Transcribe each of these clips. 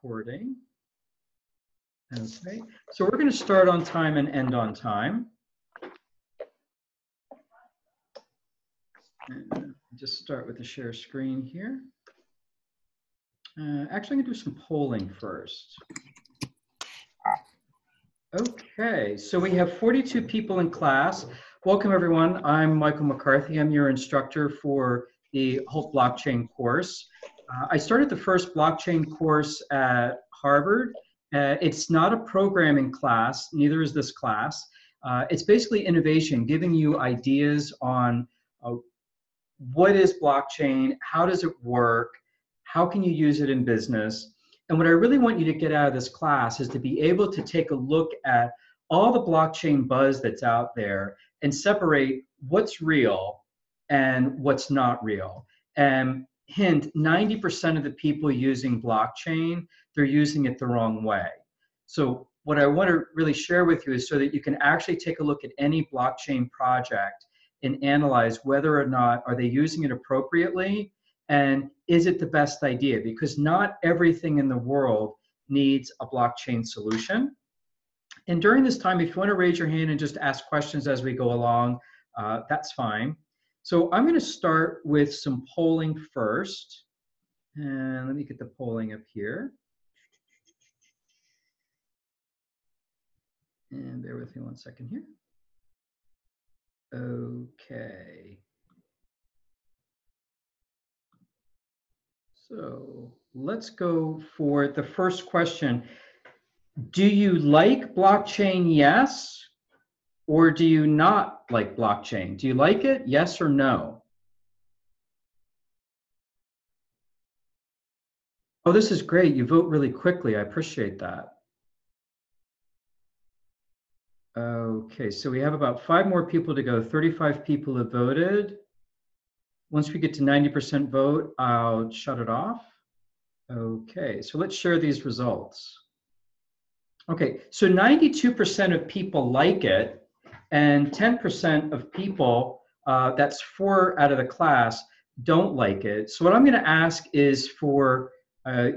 recording. Okay, so we're going to start on time and end on time. And just start with the share screen here. Actually, I'm going to do some polling first. Okay, so we have 42 people in class. Welcome, everyone. I'm Michael McCarthy. I'm your instructor for the Hult blockchain course. I started the first blockchain course at Harvard. It's not a programming class, neither is this class. It's basically innovation, giving you ideas on what is blockchain, how does it work, how can you use it in business. And what I really want you to get out of this class is to be able to take a look at all the blockchain buzz that's out there and separate what's real and what's not real. And hint, 90% of the people using blockchain, they're using it the wrong way. So what I want to really share with you is so that you can actually take a look at any blockchain project and analyze whether or not are they using it appropriately and is it the best idea? Because not everything in the world needs a blockchain solution. And during this time, if you want to raise your hand and just ask questions as we go along, that's fine. So I'm going to start with some polling first. And let me get the polling up here. And bear with me one second here. Okay. So let's go for the first question. Do you like blockchain, yes? Or do you not like blockchain? Do you like it, yes or no? Oh, this is great. You vote really quickly. I appreciate that. Okay, so we have about 5 more people to go. 35 people have voted. Once we get to 90% vote, I'll shut it off. Okay, so let's share these results. Okay, so 92% of people like it, and 10% of people, that's 4 out of the class, don't like it. So what I'm going to ask is for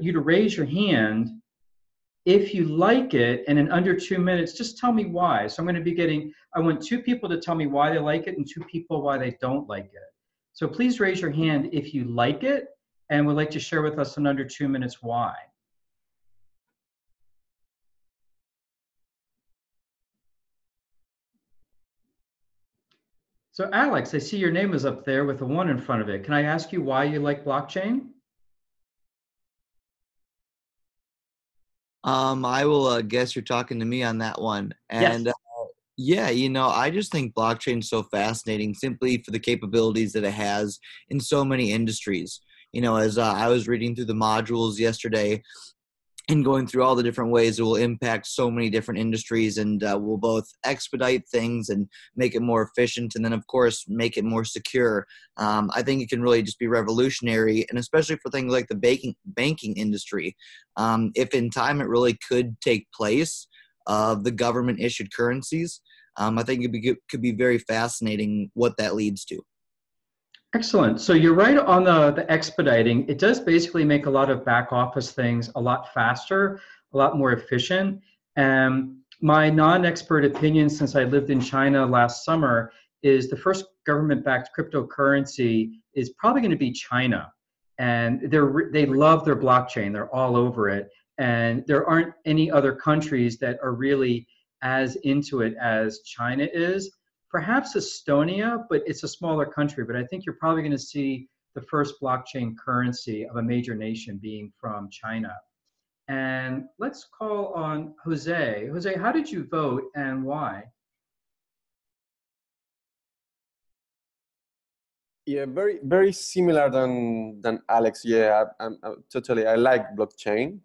you to raise your hand if you like it, and in under 2 minutes, just tell me why. So I'm going to be getting, I want 2 people to tell me why they like it and 2 people why they don't like it. So please raise your hand if you like it and would like to share with us in under 2 minutes why. So Alex, I see your name is up there with a 1 in front of it. Can I ask you why you like blockchain? I will guess you're talking to me on that one. And Yes. yeah, you know, I just think blockchain is so fascinating simply for the capabilities that it has in so many industries. You know, as I was reading through the modules yesterday and going through all the different ways it will impact so many different industries and will both expedite things and make it more efficient and then, of course, make it more secure. I think it can really just be revolutionary, and especially for things like the banking industry. If in time it really could take place of the government-issued currencies, I think it could be very fascinating what that leads to. Excellent. So you're right on the expediting. It does basically make a lot of back office things a lot faster, a lot more efficient. And my non-expert opinion, since I lived in China last summer, is the first government-backed cryptocurrency is probably going to be China. And they love their blockchain. They're all over it. And there aren't any other countries that are really as into it as China is. Perhaps Estonia, but it's a smaller country. But I think you're probably going to see the first blockchain currency of a major nation being from China. And let's call on Jose. Jose, how did you vote and why? Yeah, very similar than Alex. Yeah, I'm totally. I like blockchain.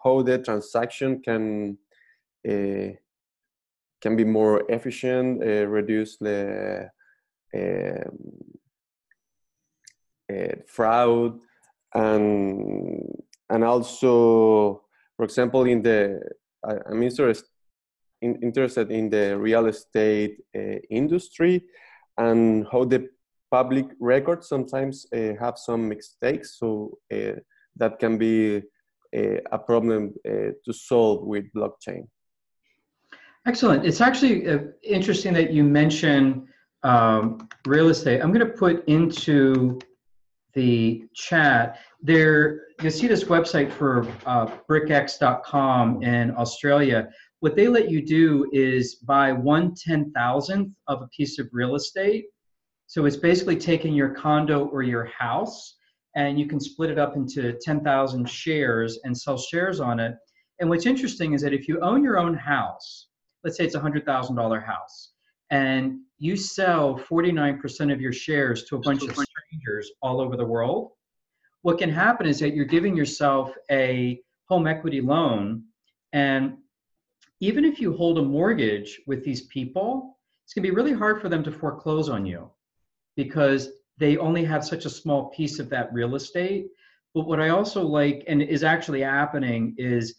How the transaction can be more efficient, reduce the fraud, and also, for example, I'm interested in the real estate industry and how the public records sometimes have some mistakes, so that can be a problem to solve with blockchain. Excellent. It's actually interesting that you mention real estate. I'm going to put into the chat there. You see this website for brickx.com in Australia. What they let you do is buy 1/10,000th of a piece of real estate. So it's basically taking your condo or your house, and you can split it up into 10,000 shares and sell shares on it. And what's interesting is that if you own your own house, let's say it's a $100,000 house, and you sell 49% of your shares to a bunch of strangers all over the world, what can happen is that you're giving yourself a home equity loan, and even if you hold a mortgage with these people, it's going to be really hard for them to foreclose on you because they only have such a small piece of that real estate. But what I also like, and is actually happening, is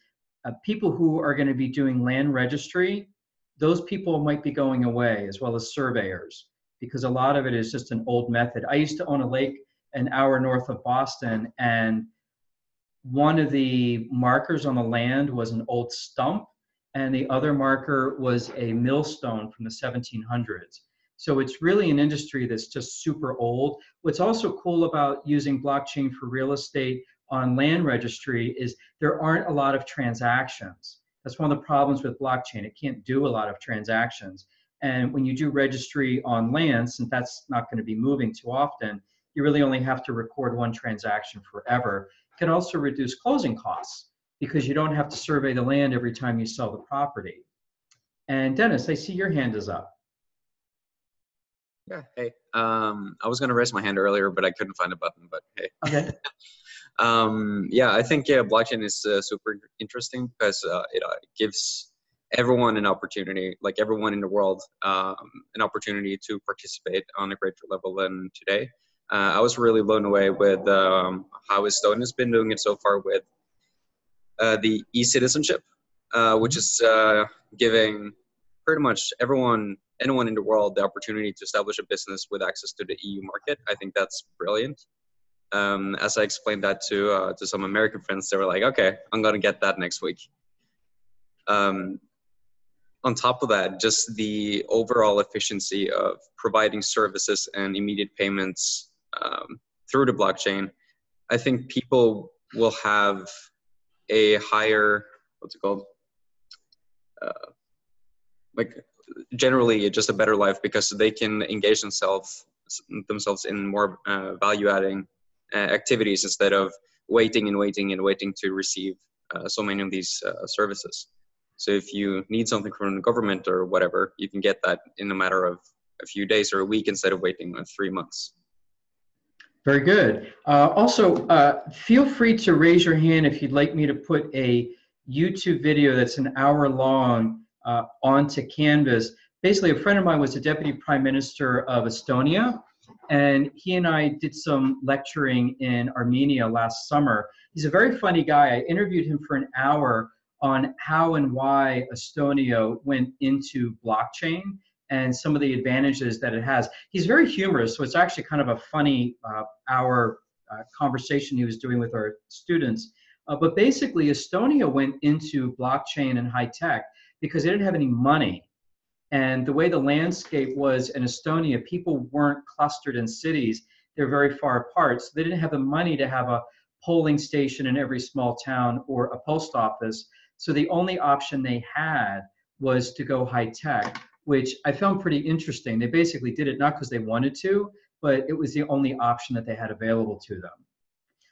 people who are going to be doing land registry, those people might be going away, as well as surveyors, because a lot of it is just an old method. I used to own a lake an hour north of Boston, and one of the markers on the land was an old stump, and the other marker was a millstone from the 1700s. So it's really an industry that's just super old. What's also cool about using blockchain for real estate on land registry is there aren't a lot of transactions. That's one of the problems with blockchain. It can't do a lot of transactions. And when you do registry on land, since that's not going to be moving too often, you really only have to record one transaction forever. It can also reduce closing costs because you don't have to survey the land every time you sell the property. And Dennis, I see your hand is up. Yeah, hey. I was going to raise my hand earlier, but I couldn't find a button, but hey. Okay. Yeah, I think blockchain is super interesting because it gives everyone an opportunity, like everyone in the world, an opportunity to participate on a greater level than today. I was really blown away with how Estonia's been doing it so far with the e-citizenship, which is giving pretty much anyone in the world the opportunity to establish a business with access to the EU market. I think that's brilliant. As I explained that to some American friends, they were like, okay, I'm going to get that next week. On top of that, just the overall efficiency of providing services and immediate payments through the blockchain, I think people will have a higher, what's it called? Like generally just a better life because they can engage themselves in more value-adding activities instead of waiting to receive so many of these services. So if you need something from the government or whatever, you can get that in a matter of a few days or a week instead of waiting 3 months. Very good. Also, feel free to raise your hand if you'd like me to put a YouTube video that's an hour long onto Canvas. Basically, a friend of mine was the Deputy Prime Minister of Estonia, and he and I did some lecturing in Armenia last summer. He's a very funny guy. I interviewed him for an hour on how and why Estonia went into blockchain and some of the advantages that it has. He's very humorous, so it's actually kind of a funny hour conversation he was doing with our students. But basically, Estonia went into blockchain and high tech because they didn't have any money. And the way the landscape was in Estonia, people weren't clustered in cities. They're very far apart. So they didn't have the money to have a polling station in every small town or a post office. So the only option they had was to go high tech, which I found pretty interesting. They basically did it not because they wanted to, but it was the only option that they had available to them.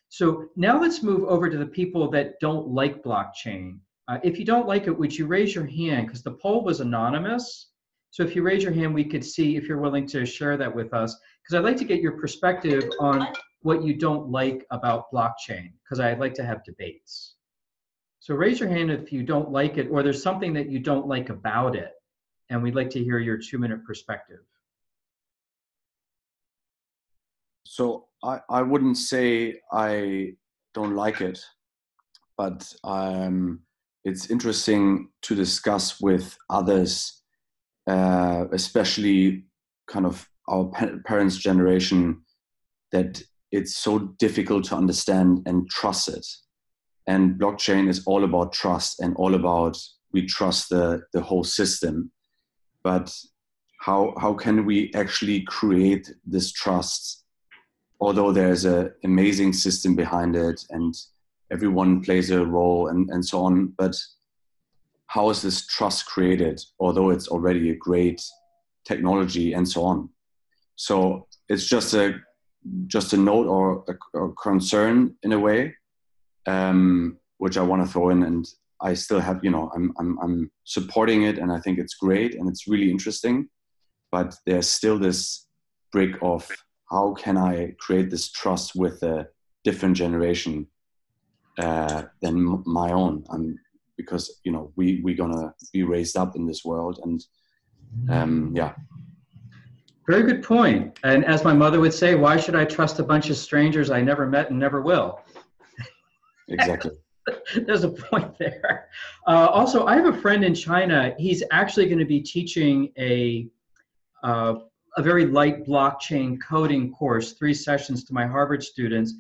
So now let's move over to the people that don't like blockchain. If you don't like it, would you raise your hand? Because the poll was anonymous. So if you raise your hand, we could see if you're willing to share that with us. Because I'd like to get your perspective on what you don't like about blockchain, because I'd like to have debates. So raise your hand if you don't like it, or there's something that you don't like about it, and we'd like to hear your 2-minute perspective. So I wouldn't say I don't like it, but it's interesting to discuss with others, especially kind of our parents' generation, that it's so difficult to understand and trust it. And blockchain is all about trust and all about we trust the whole system. But how can we actually create this trust, although there's an amazing system behind it and everyone plays a role and so on, but how is this trust created, although it's already a great technology and so on? So it's just a note or a concern in a way, which I want to throw in, and I still have, I'm supporting it, and I think it's great and it's really interesting, but there's still this brick of how can I create this trust with a different generation than my own, because we're gonna be raised up in this world, and yeah. Very good point. And as my mother would say, why should I trust a bunch of strangers I never met and never will? Exactly. There's a point there. Also, I have a friend in China. He's actually going to be teaching a very light blockchain coding course, 3 sessions to my Harvard students.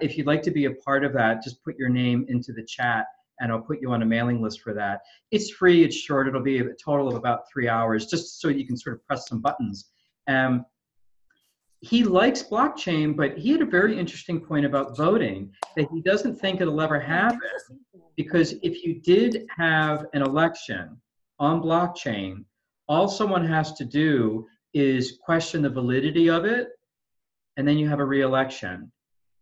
If you'd like to be a part of that, just put your name into the chat and I'll put you on a mailing list for that. It's free, it's short, it'll be a total of about 3 hours, just so you can sort of press some buttons. He likes blockchain, but he had a very interesting point about voting, that he doesn't think it'll ever happen, because if you did have an election on blockchain, all someone has to do is question the validity of it, and then you have a re-election.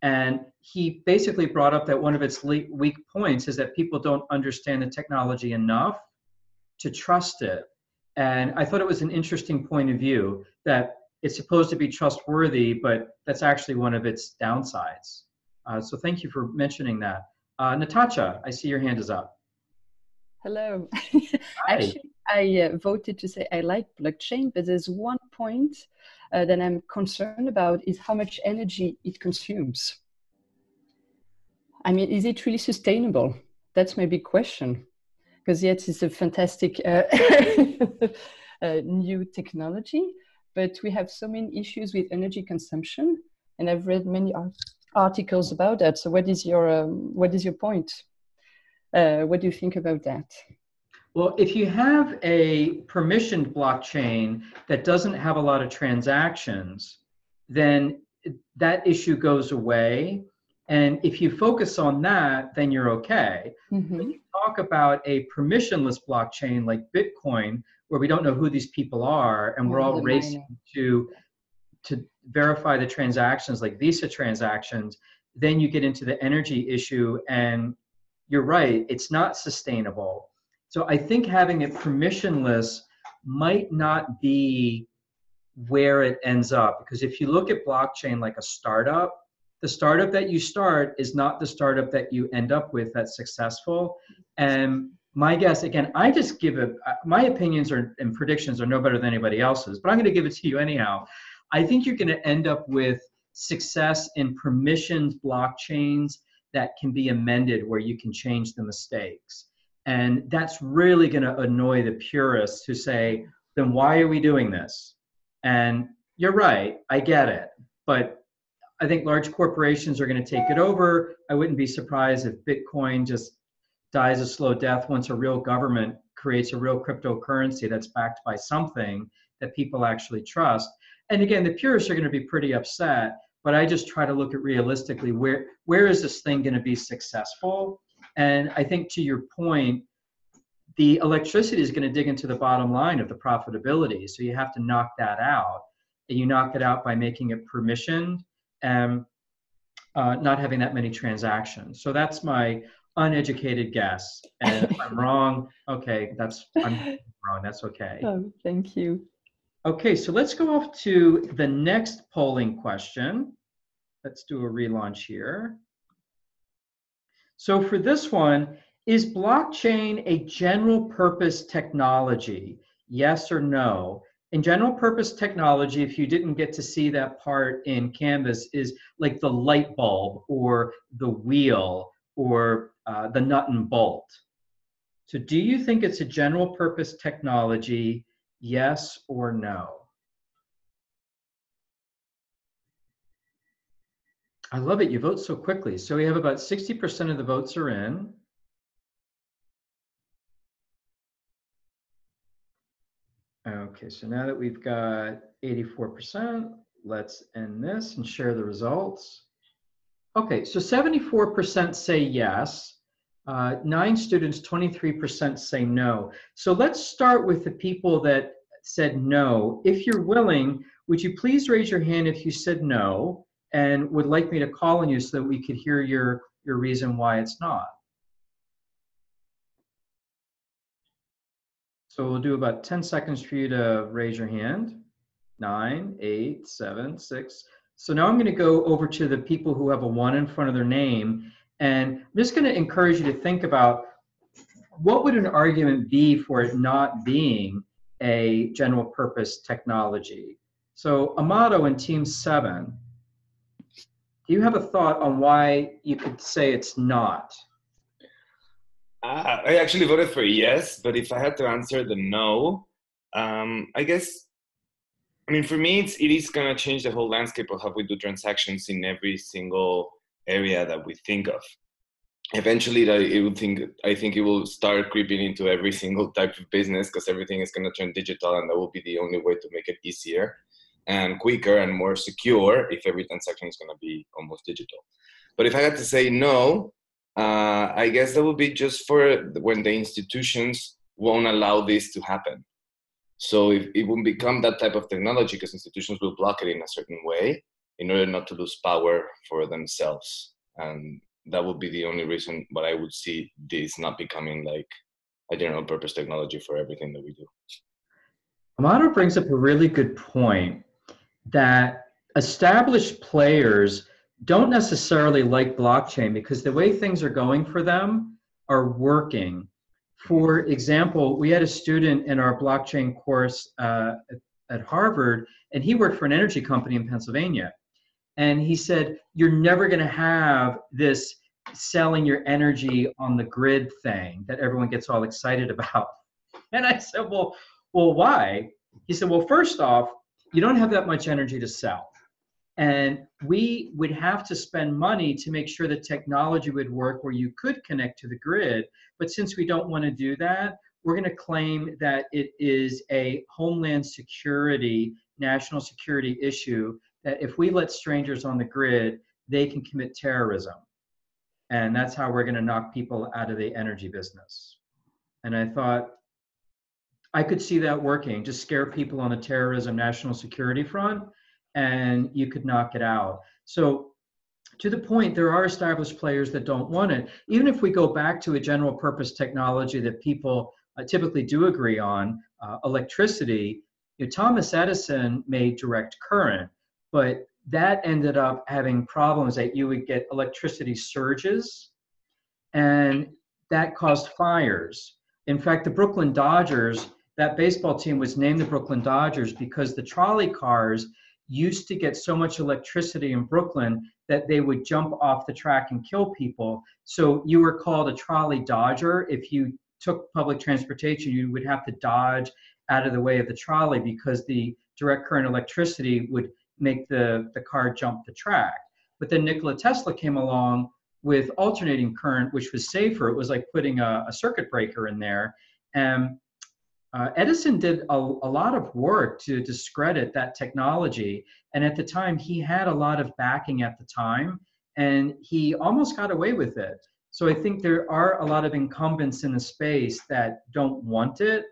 And he basically brought up that one of its weak points is that people don't understand the technology enough to trust it. And I thought it was an interesting point of view that it's supposed to be trustworthy, but that's actually one of its downsides. So thank you for mentioning that. Natasha, I see your hand is up. Hello. Hi. Actually, I voted to say I like blockchain, but there's one point that I'm concerned about is how much energy it consumes. I mean, is it really sustainable? That's my big question. Because yes, it's a fantastic new technology, but we have so many issues with energy consumption, and I've read many articles about that. So what is your point? What do you think about that? Well, if you have a permissioned blockchain that doesn't have a lot of transactions, then that issue goes away. And if you focus on that, then you're okay. Mm-hmm. When you talk about a permissionless blockchain like Bitcoin, where we don't know who these people are, and we're all racing to verify the transactions like Visa transactions, then you get into the energy issue, and you're right, it's not sustainable. So I think having it permissionless might not be where it ends up, because if you look at blockchain like a startup, the startup that you start is not the startup that you end up with that's successful. And my guess, again, I just give it, my opinions and predictions are no better than anybody else's, but I'm going to give it to you anyhow. I think you're going to end up with success in permissioned blockchains that can be amended, where you can change the mistakes. And that's really going to annoy the purists who say, then why are we doing this? And you're right, I get it. But I think large corporations are going to take it over. I wouldn't be surprised if Bitcoin just dies a slow death once a real government creates a real cryptocurrency that's backed by something that people actually trust. And again, the purists are going to be pretty upset, but I just try to look at realistically, where is this thing going to be successful? And I think to your point, the electricity is going to dig into the bottom line of the profitability. So you have to knock that out. And you knock it out by making it permissioned and not having that many transactions. So that's my uneducated guess. And if I'm wrong, okay, I'm wrong, that's okay. Oh, thank you. Okay, so let's go off to the next polling question. Let's do a relaunch here. So for this one, is blockchain a general purpose technology? Yes or no? In general purpose technology, if you didn't get to see that part in Canvas, is like the light bulb or the wheel or the nut and bolt. So do you think it's a general purpose technology? Yes or no? I love it. You vote so quickly. So we have about 60% of the votes are in. Okay, so now that we've got 84%, let's end this and share the results. Okay, so 74% say yes. 9 students, 23% say no. So let's start with the people that said no. If you're willing, would you please raise your hand if you said no and would like me to call on you so that we could hear your reason why it's not? So we'll do about 10 seconds for you to raise your hand. 9, 8, 7, 6. So now I'm going to go over to the people who have a 1 in front of their name. And I'm just going to encourage you to think about what would an argument be for it not being a general purpose technology. So Amato in Team 7, do you have a thought on why you could say it's not? I actually voted for yes, but if I had to answer the no, I guess, I mean, for me, it is going to change the whole landscape of how we do transactions in every single area that we think of. Eventually, I think it will start creeping into every single type of business because everything is going to turn digital, and that will be the only way to make it easier and quicker and more secure if every transaction is going to be almost digital. But if I had to say no, I guess that would be just for when the institutions won't allow this to happen. So if it won't become that type of technology, because institutions will block it in a certain way in order not to lose power for themselves. And that would be the only reason why I would see this not becoming like a general purpose technology for everything that we do. Amato brings up a really good point that established players don't necessarily like blockchain because the way things are going for them are working. For example, we had a student in our blockchain course at Harvard, and he worked for an energy company in Pennsylvania. And he said, you're never going to have this selling your energy on the grid thing that everyone gets all excited about. And I said, well, why? He said, well, first off, you don't have that much energy to sell. And we would have to spend money to make sure the technology would work where you could connect to the grid. But since we don't want to do that, we're going to claim that it is a homeland security, national security issue, that if we let strangers on the grid, they can commit terrorism. And that's how we're going to knock people out of the energy business. And I thought, I could see that working, just scare people on the terrorism, national security front, and you could knock it out. So to the point, there are established players that don't want it. Even if we go back to a general purpose technology that people typically do agree on, electricity, Thomas Edison made direct current, but that ended up having problems that you would get electricity surges, and that caused fires. In fact, the Brooklyn Dodgers, that baseball team was named the Brooklyn Dodgers because the trolley cars used to get so much electricity in Brooklyn that they would jump off the track and kill people. So you were called a trolley dodger. If you took public transportation, you would have to dodge out of the way of the trolley because the direct current electricity would make the car jump the track. But then Nikola Tesla came along with alternating current, which was safer. It was like putting a circuit breaker in there. And Edison did a lot of work to discredit that technology. And at the time, he had a lot of backing at the time, and he almost got away with it. So I think there are a lot of incumbents in the space that don't want it.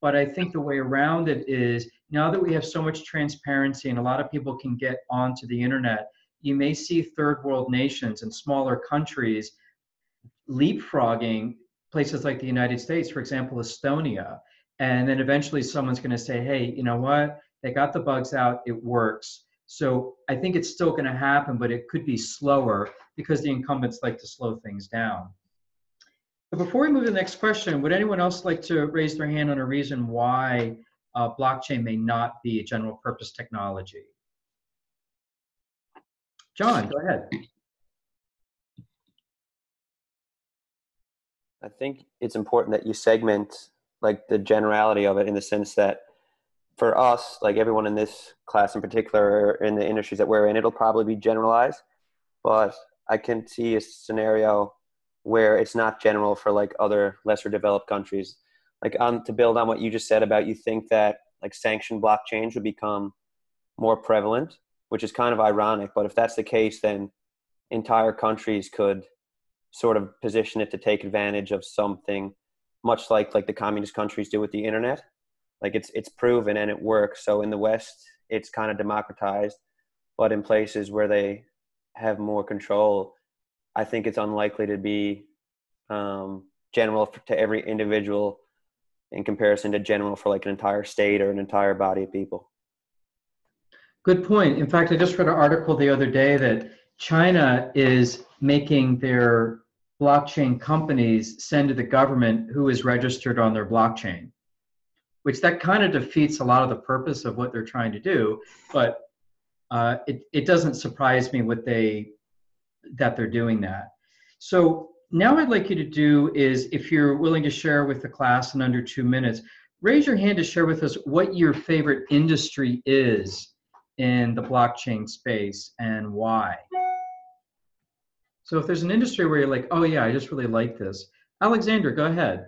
But I think the way around it is, now that we have so much transparency and a lot of people can get onto the internet, you may see third world nations and smaller countries leapfrogging places like the United States, for example, Estonia. And then eventually someone's going to say, hey, you know what? They got the bugs out. It works. So I think it's still going to happen, but it could be slower because the incumbents like to slow things down. But before we move to the next question, would anyone else like to raise their hand on a reason why blockchain may not be a general purpose technology? John, go ahead. I think it's important that you segment like the generality of it in the sense that for us, like everyone in this class in particular, in the industries that we're in, it'll probably be generalized. but I can see a scenario where it's not general for like other lesser developed countries. Like to build on what you just said about, you think that like sanctioned blockchains would become more prevalent, which is kind of ironic. But if that's the case, then entire countries could sort of position it to take advantage of something, much like the communist countries do with the internet. Like it's proven and it works. So in the West, it's kind of democratized, but in places where they have more control, I think it's unlikely to be general to every individual in comparison to general for like an entire state or an entire body of people. Good point. In fact, I just read an article the other day that China is making their blockchain companies send to the government who is registered on their blockchain, which that kind of defeats a lot of the purpose of what they're trying to do. But it doesn't surprise me that they're doing that. So now I'd like you to do is, if you're willing to share with the class in under 2 minutes, raise your hand to share with us what your favorite industry is in the blockchain space and why. So if there's an industry where you're like, oh yeah, I just really like this. Alexander, go ahead.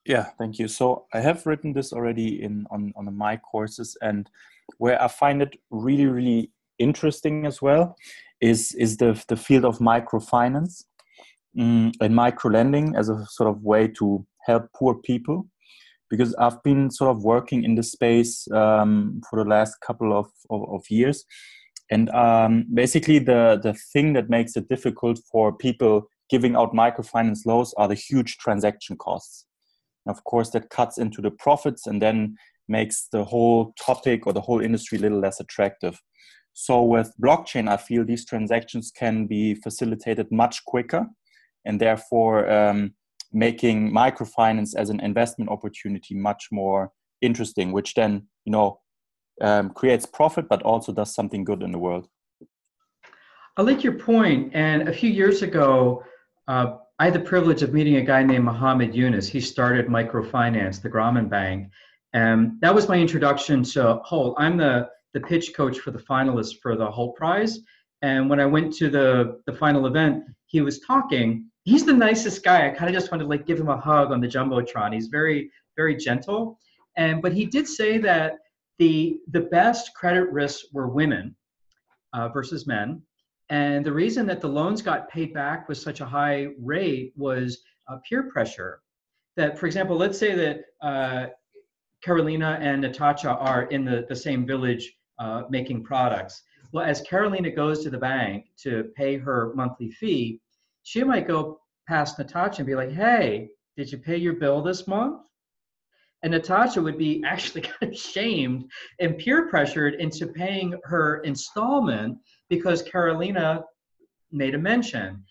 Yeah, thank you. So I have written this already on my courses, and where I find it really, really interesting as well is the field of microfinance and microlending as a sort of way to help poor people. Because I've been sort of working in this space for the last couple of years. And basically the thing that makes it difficult for people giving out microfinance loans are the huge transaction costs. And of course, that cuts into the profits and then makes the whole topic or the whole industry a little less attractive. So with blockchain, I feel these transactions can be facilitated much quicker, and therefore making microfinance as an investment opportunity much more interesting, which then, creates profit, but also does something good in the world. I like your point. And a few years ago, I had the privilege of meeting a guy named Mohammed Yunus. He started microfinance, the Grameen Bank. And that was my introduction to Hult. I'm the pitch coach for the finalists for the Hult Prize. And when I went to the final event, he was talking. He's the nicest guy. I kind of just wanted to give him a hug on the Jumbotron. He's very, very gentle. But he did say that the best credit risks were women versus men. And the reason that the loans got paid back with such a high rate was peer pressure. That, for example, let's say that Carolina and Natasha are in the same village making products. Well, as Carolina goes to the bank to pay her monthly fee, she might go past Natasha and be like, hey, did you pay your bill this month? And Natasha would be actually kind of shamed and peer pressured into paying her installment because Carolina made a mention.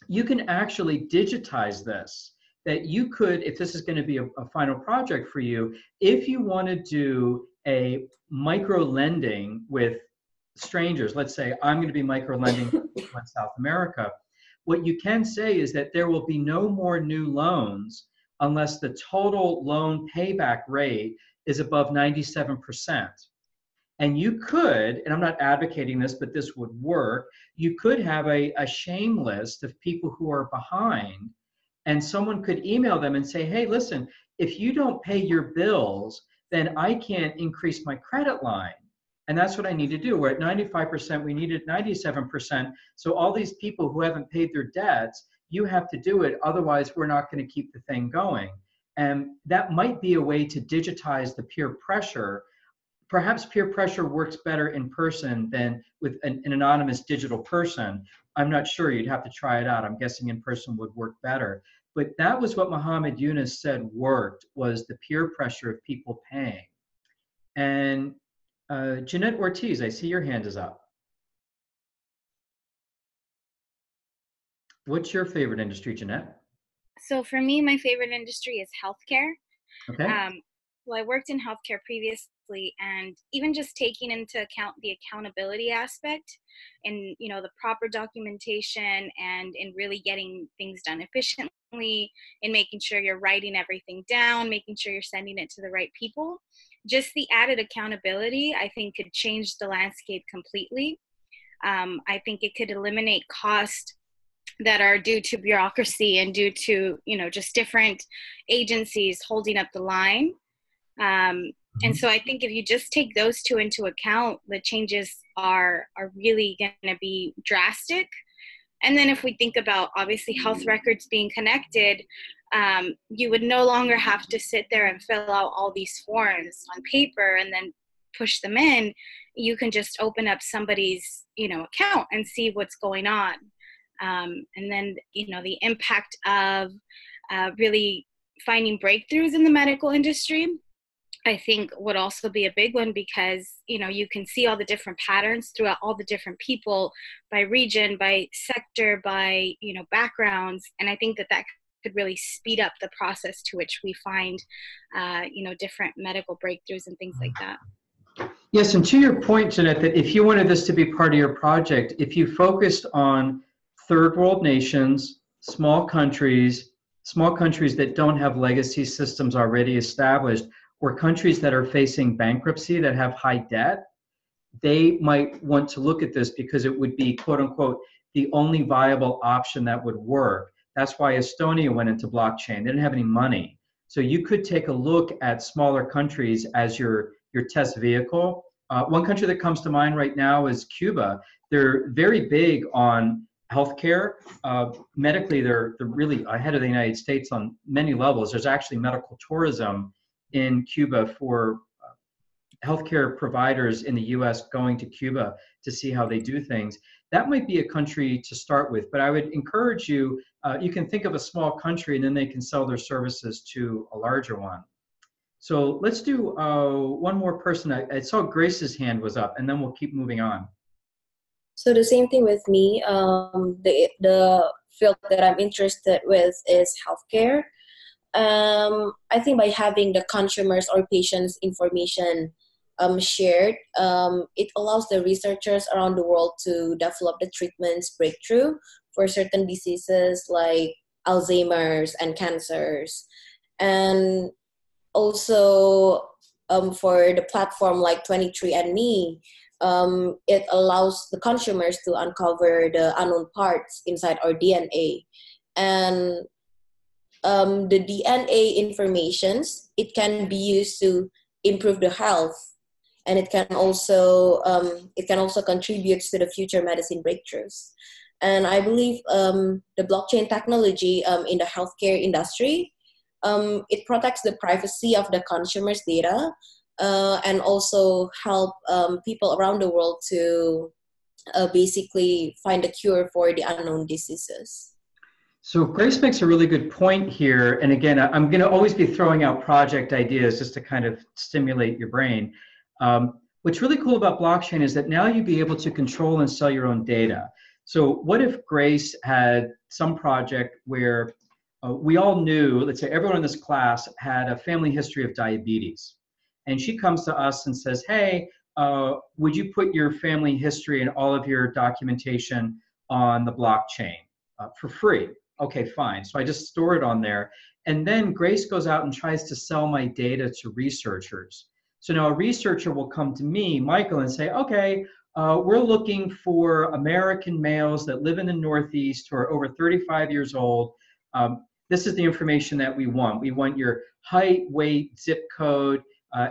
You can actually digitize this, that you could, if this is going to be a final project for you, if you want to do a micro lending with strangers, let's say I'm going to be micro lending in South America, what you can say is that there will be no more new loans unless the total loan payback rate is above 97%. And you could, and I'm not advocating this, but this would work, you could have a shame list of people who are behind, and someone could email them and say, hey, listen, if you don't pay your bills, then I can't increase my credit line. And that's what I need to do. We're at 95%, we needed 97%. So all these people who haven't paid their debts, you have to do it, otherwise we're not going to keep the thing going. And that might be a way to digitize the peer pressure. Perhaps peer pressure works better in person than with an anonymous digital person. I'm not sure, you'd have to try it out. I'm guessing in person would work better. But that was what Mohammed Yunus said worked, was the peer pressure of people paying. And Jeanette Ortiz, I see your hand is up. What's your favorite industry, Jeanette? So for me, my favorite industry is healthcare. Okay. Well, I worked in healthcare previously, and even just taking into account the accountability aspect and, the proper documentation and in really getting things done efficiently, in making sure you're writing everything down, making sure you're sending it to the right people. just the added accountability, I think, could change the landscape completely. I think it could eliminate cost that are due to bureaucracy and due to, just different agencies holding up the line. And so I think if you just take those two into account, the changes are really going to be drastic. And then if we think about, obviously, health records being connected, you would no longer have to sit there and fill out all these forms on paper and then push them in. You can just open up somebody's, account and see what's going on. And then, the impact of really finding breakthroughs in the medical industry, I think would also be a big one, because, you can see all the different patterns throughout all the different people by region, by sector, by, backgrounds. And I think that could really speed up the process to which we find, different medical breakthroughs and things like that. Yes, and to your point, Jeanette, that if you wanted this to be part of your project, if you focused on third world nations, small countries that don't have legacy systems already established, or countries that are facing bankruptcy, that have high debt, they might want to look at this because it would be, quote unquote, the only viable option that would work. That's why Estonia went into blockchain. They didn't have any money. So you could take a look at smaller countries as your test vehicle. One country that comes to mind right now is Cuba. They're very big on healthcare. Medically, they're really ahead of the United States on many levels. There's actually medical tourism in Cuba for healthcare providers in the US going to Cuba to see how they do things. That might be a country to start with, but I would encourage you, you can think of a small country and then they can sell their services to a larger one. So let's do one more person. I saw Grace's hand was up, and then we'll keep moving on. So the same thing with me. The field that I'm interested with is healthcare. I think by having the consumers or patients' information shared, it allows the researchers around the world to develop the treatments breakthrough for certain diseases like Alzheimer's and cancers. And also for the platform like 23andMe, it allows the consumers to uncover the unknown parts inside our DNA. And the DNA informations, it can be used to improve the health, and it can also contribute to the future medicine breakthroughs. And I believe the blockchain technology in the healthcare industry, it protects the privacy of the consumer's data, and also help people around the world to basically find a cure for the unknown diseases. So Grace makes a really good point here. And again, I'm going to always be throwing out project ideas just to kind of stimulate your brain. What's really cool about blockchain is that now you'd be able to control and sell your own data. So what if Grace had some project where we all knew, let's say everyone in this class had a family history of diabetes. And she comes to us and says, hey, would you put your family history and all of your documentation on the blockchain for free? Okay, fine. So I just store it on there. And then Grace goes out and tries to sell my data to researchers. So now a researcher will come to me, Michael, and say, okay, we're looking for American males that live in the Northeast who are over 35 years old. This is the information that we want. We want your height, weight, zip code,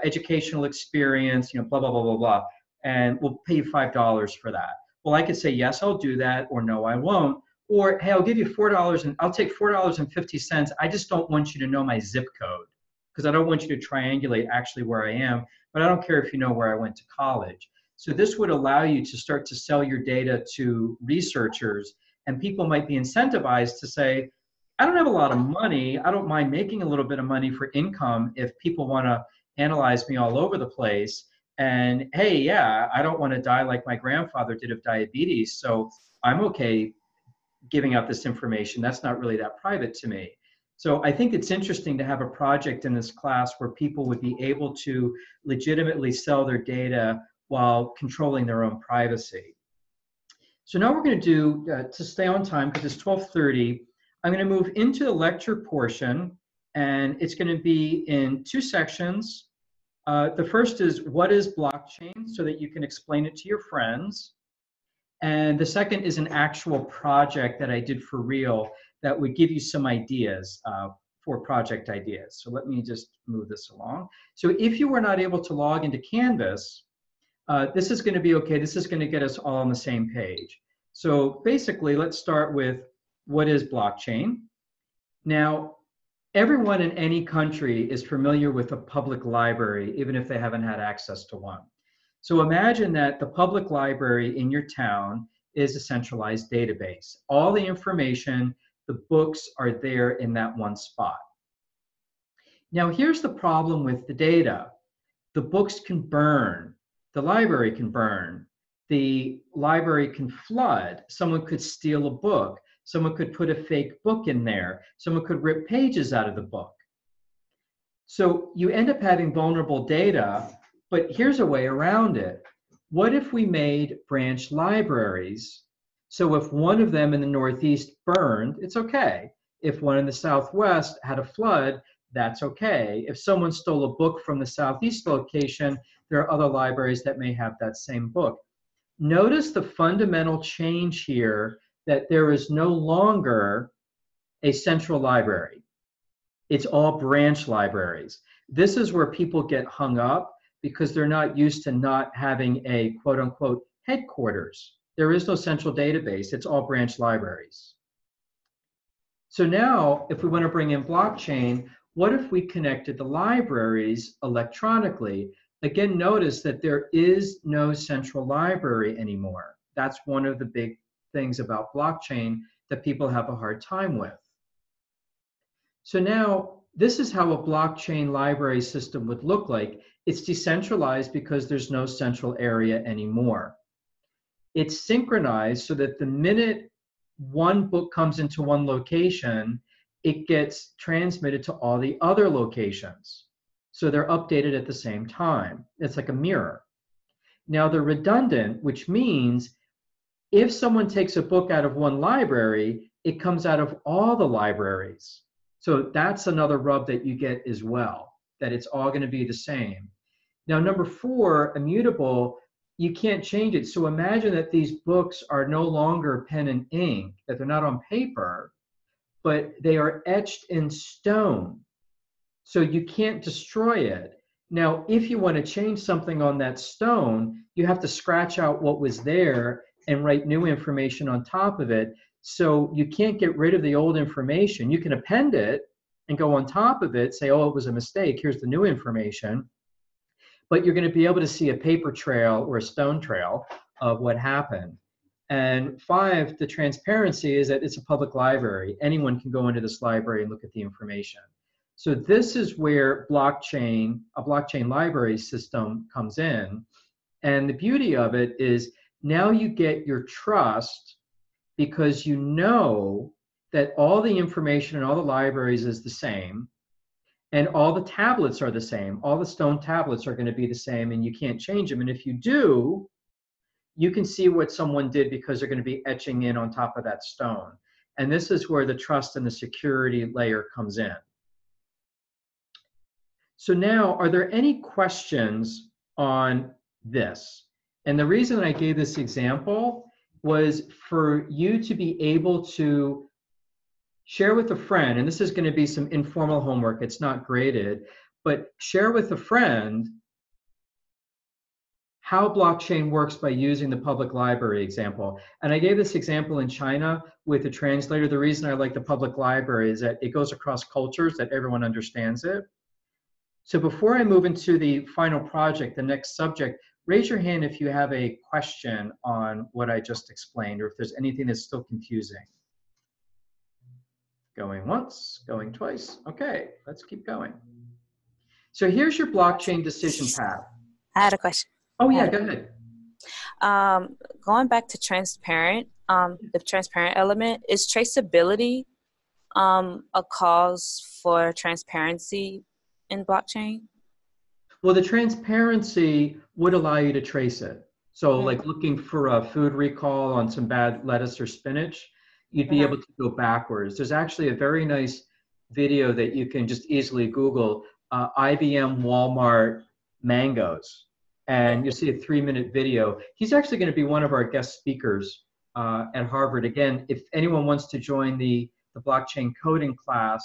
educational experience, blah, blah, blah, blah, blah. And we'll pay you $5 for that. Well, I could say, yes, I'll do that, or no, I won't. Or, hey, I'll give you $4 and I'll take $4.50. I just don't want you to know my zip code because I don't want you to triangulate actually where I am, but I don't care if you know where I went to college. So this would allow you to start to sell your data to researchers, and people might be incentivized to say, I don't have a lot of money. I don't mind making a little bit of money for income if people want to analyze me all over the place. And hey, yeah, I don't want to die like my grandfather did of diabetes. So I'm okay giving out this information. That's not really that private to me. So I think it's interesting to have a project in this class where people would be able to legitimately sell their data while controlling their own privacy. So now we're going to do, to stay on time, because it's 12:30, I'm going to move into the lecture portion, and it's going to be in two sections. The first is, what is blockchain, so that you can explain it to your friends. And the second is an actual project that I did for real that would give you some ideas for project ideas. So let me just move this along. So if you were not able to log into Canvas, this is going to be okay. This is going to get us all on the same page. So basically, let's start with, what is blockchain? Now, everyone in any country is familiar with a public library, even if they haven't had access to one. So imagine that the public library in your town is a centralized database. All the information, the books are there in that one spot. Now, here's the problem with the data. The books can burn. The library can burn. The library can flood. Someone could steal a book. Someone could put a fake book in there. Someone could rip pages out of the book. So you end up having vulnerable data, but here's a way around it. What if we made branch libraries? So if one of them in the Northeast burned, it's okay. If one in the Southwest had a flood, that's okay. If someone stole a book from the Southeast location, there are other libraries that may have that same book. Notice the fundamental change here, that there is no longer a central library. It's all branch libraries. This is where people get hung up, because they're not used to not having a quote unquote headquarters. There is no central database. It's all branch libraries. So now, if we want to bring in blockchain, what if we connected the libraries electronically? Again, notice that there is no central library anymore. That's one of the big things about blockchain that people have a hard time with. So now, this is how a blockchain library system would look like. It's decentralized because there's no central area anymore. It's synchronized so that the minute one book comes into one location, it gets transmitted to all the other locations. So they're updated at the same time. It's like a mirror. Now they're redundant, which means if someone takes a book out of one library, it comes out of all the libraries. So that's another rub that you get as well, that it's all going to be the same. Now, number 4, immutable, you can't change it. So imagine that these books are no longer pen and ink, that they're not on paper, but they are etched in stone. So you can't destroy it. Now, if you want to change something on that stone, you have to scratch out what was there and write new information on top of it. So you can't get rid of the old information. You can append it and go on top of it, say, oh, it was a mistake, here's the new information. But you're going to be able to see a paper trail or a stone trail of what happened. And 5, the transparency is that it's a public library. Anyone can go into this library and look at the information. So this is where blockchain, a blockchain library system comes in. And the beauty of it is now you get your trust, because you know that all the information in all the libraries is the same, and all the tablets are the same. All the stone tablets are going to be the same, and you can't change them. And if you do, you can see what someone did, because they're going to be etching in on top of that stone. And this is where the trust and the security layer comes in. So now, are there any questions on this? And the reason I gave this example was for you to be able to share with a friend, and this is going to be some informal homework, it's not graded, but share with a friend how blockchain works by using the public library example. And I gave this example in China with a translator. The reason I like the public library is that it goes across cultures, that everyone understands it. So before I move into the final project, the next subject, raise your hand if you have a question on what I just explained, or if there's anything that's still confusing. Going once, going twice. Okay, let's keep going. So here's your blockchain decision path. I had a question. Oh yeah, go ahead. Going back to transparent, the transparent element, is traceability a cause for transparency in blockchain? Well, the transparency would allow you to trace it. So like looking for a food recall on some bad lettuce or spinach, you'd be able to go backwards. There's actually a very nice video that you can just easily Google, IBM Walmart mangoes. And you'll see a 3-minute video. He's actually going to be one of our guest speakers at Harvard. Again, if anyone wants to join the blockchain coding class,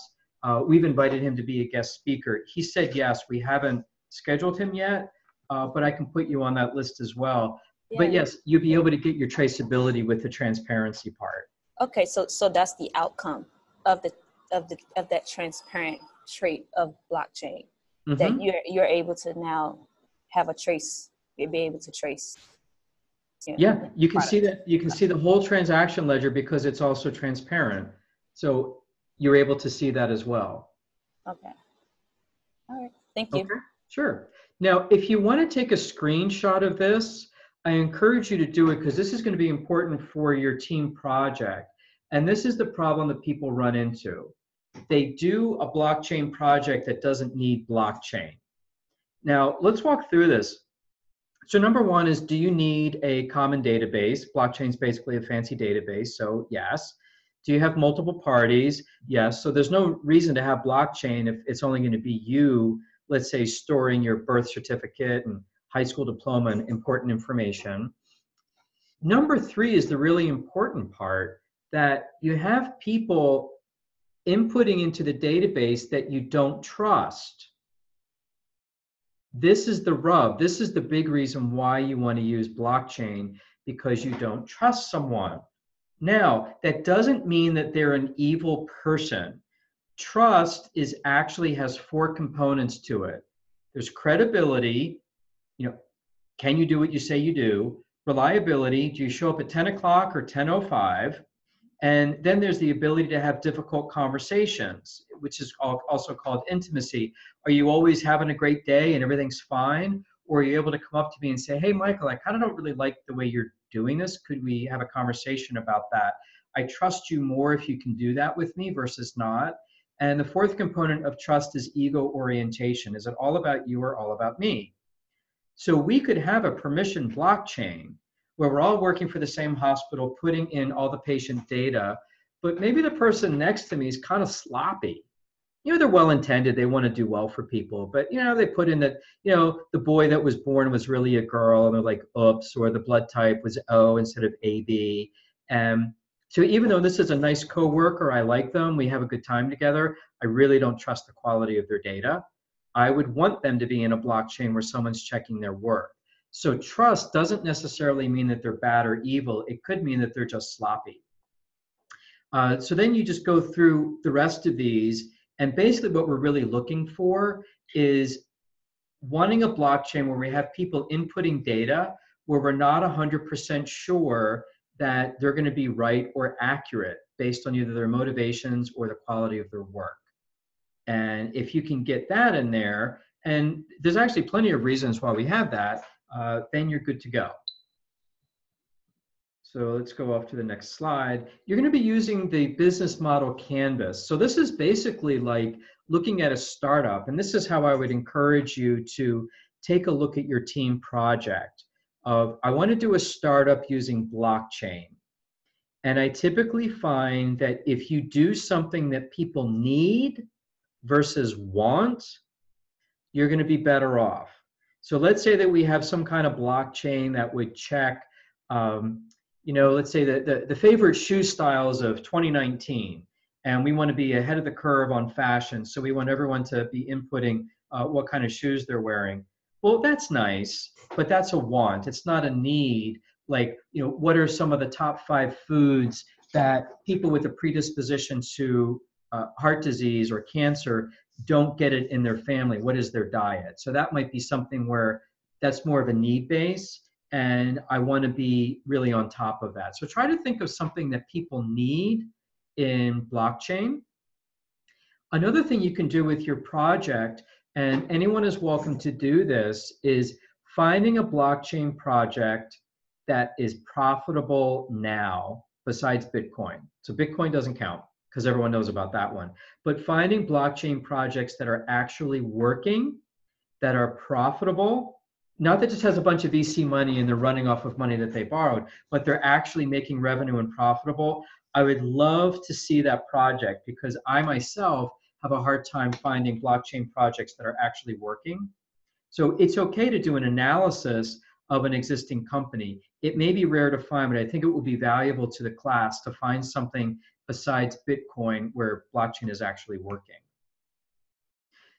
we've invited him to be a guest speaker. He said yes. We haven't scheduled him yet, but I can put you on that list as well. Yeah. But yes, you'll be able to get your traceability with the transparency part. Okay, so that's the outcome of that transparent trait of blockchain, that you're able to now have a trace. You'll be able to trace. Yeah, you can see that. You can see the whole transaction ledger because it's also transparent. So you're able to see that as well. Okay. All right. Thank you. Okay, sure. Now, if you want to take a screenshot of this, I encourage you to do it because this is going to be important for your team project. And this is the problem that people run into. They do a blockchain project that doesn't need blockchain. Now, let's walk through this. So number one is, do you need a common database? Blockchain is basically a fancy database, so yes. Do you have multiple parties? Yes. So there's no reason to have blockchain if it's only going to be you, let's say, storing your birth certificate and high school diploma and important information. Number three is the really important part, that you have people inputting into the database that you don't trust. This is the rub. This is the big reason why you want to use blockchain, because you don't trust someone. Now, that doesn't mean that they're an evil person. Trust actually has 4 components to it. There's credibility, can you do what you say you do? Reliability, do you show up at 10 o'clock or 10:05? And then there's the ability to have difficult conversations, which is also called intimacy. Are you always having a great day and everything's fine? Or are you able to come up to me and say, hey, Michael, I kind of don't really like the way you're doing this. Could we have a conversation about that? I trust you more if you can do that with me versus not. And the 4th component of trust is ego orientation. Is it all about you or all about me? So we could have a permission blockchain where we're all working for the same hospital, putting in all the patient data, but maybe the person next to me is kind of sloppy. They're well-intended, they want to do well for people, but they put in that, the boy that was born was really a girl, and they're like, oops, or the blood type was O instead of AB. So even though this is a nice coworker, I like them, we have a good time together, I really don't trust the quality of their data. I would want them to be in a blockchain where someone's checking their work. So trust doesn't necessarily mean that they're bad or evil. It could mean that they're just sloppy. So then you just go through the rest of these, and basically what we're really looking for is wanting a blockchain where we have people inputting data where we're not 100% sure that they're going to be right or accurate based on either their motivations or the quality of their work. And if you can get that in there, and there's actually plenty of reasons why we have that, then you're good to go. So let's go off to the next slide. You're going to be using the business model canvas. So this is basically like looking at a startup, and this is how I would encourage you to take a look at your team project of, I want to do a startup using blockchain. And I typically find that if you do something that people need versus want, you're going to be better off. So let's say that we have some kind of blockchain that would check, let's say that the favorite shoe styles of 2019, and we want to be ahead of the curve on fashion. So we want everyone to be inputting what kind of shoes they're wearing. Well, that's nice, but that's a want. It's not a need. Like, what are some of the top 5 foods that people with a predisposition to heart disease or cancer don't get it in their family? What is their diet? So that might be something where that's more of a need base, and I want to be really on top of that. So try to think of something that people need in blockchain. Another thing you can do with your project, and anyone is welcome to do this, is finding a blockchain project that is profitable now besides Bitcoin. So Bitcoin doesn't count because everyone knows about that one. But finding blockchain projects that are actually working, that are profitable, not that just has a bunch of VC money and they're running off of money that they borrowed, but they're actually making revenue and profitable. I would love to see that project because I myself have a hard time finding blockchain projects that are actually working. So it's okay to do an analysis of an existing company. It may be rare to find, but I think it will be valuable to the class to find something besides Bitcoin where blockchain is actually working.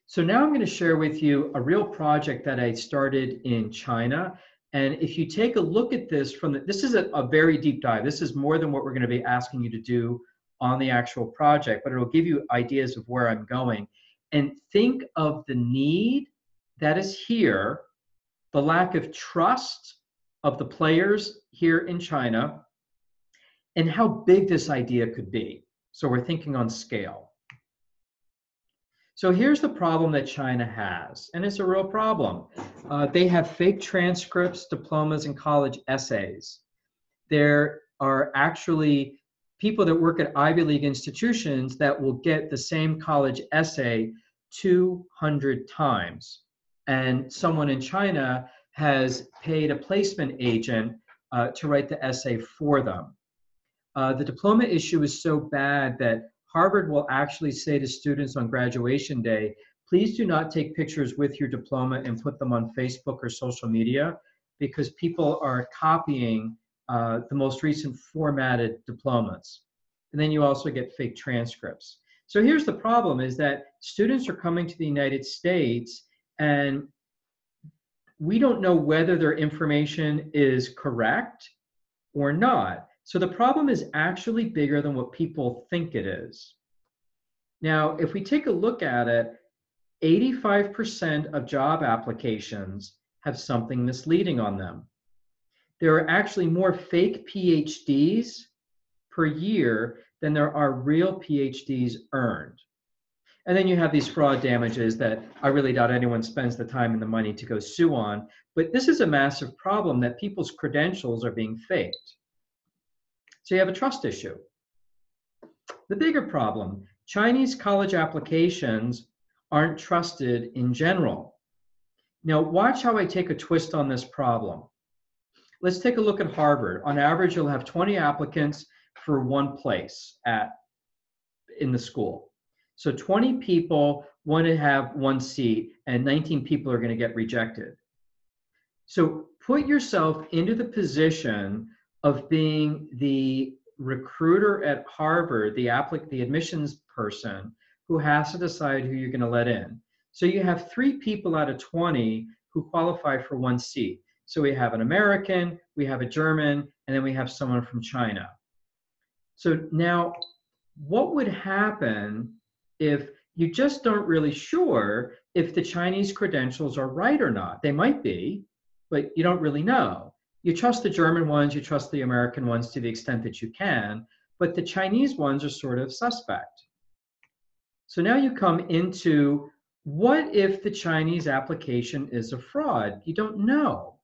So now I'm going to share with you a real project that I started in China. And if you take a look at this this is a very deep dive. This is more than what we're going to be asking you to do on the actual project, but it'll give you ideas of where I'm going. And think of the need that is here, the lack of trust of the players here in China, and how big this idea could be. So we're thinking on scale. So here's the problem that China has, and it's a real problem. They have fake transcripts, diplomas, and college essays. There are actually people that work at Ivy League institutions that will get the same college essay 200 times. And someone in China has paid a placement agent to write the essay for them. The diploma issue is so bad that Harvard will actually say to students on graduation day, please do not take pictures with your diploma and put them on Facebook or social media, because people are copying the most recent formatted diplomas. And then you also get fake transcripts. So here's the problem, is that students are coming to the United States and we don't know whether their information is correct or not. So the problem is actually bigger than what people think it is. Now, if we take a look at it, 85% of job applications have something misleading on them. There are actually more fake PhDs per year than there are real PhDs earned. And then you have these fraud damages that I really doubt anyone spends the time and the money to go sue on. But this is a massive problem, that people's credentials are being faked. So you have a trust issue. The bigger problem, Chinese college applications aren't trusted in general. Now watch how I take a twist on this problem. Let's take a look at Harvard. On average, you'll have 20 applicants for one place in the school. So 20 people want to have one seat and 19 people are going to get rejected. So put yourself into the position of being the recruiter at Harvard, the admissions person who has to decide who you're going to let in. So you have 3 people out of 20 who qualify for one seat. So we have an American, we have a German, and then we have someone from China. So now, what would happen if you just don't really sure if the Chinese credentials are right or not? They might be, but you don't really know. You trust the German ones, you trust the American ones to the extent that you can, but the Chinese ones are sort of suspect. So now you come into, what if the Chinese application is a fraud? You don't know.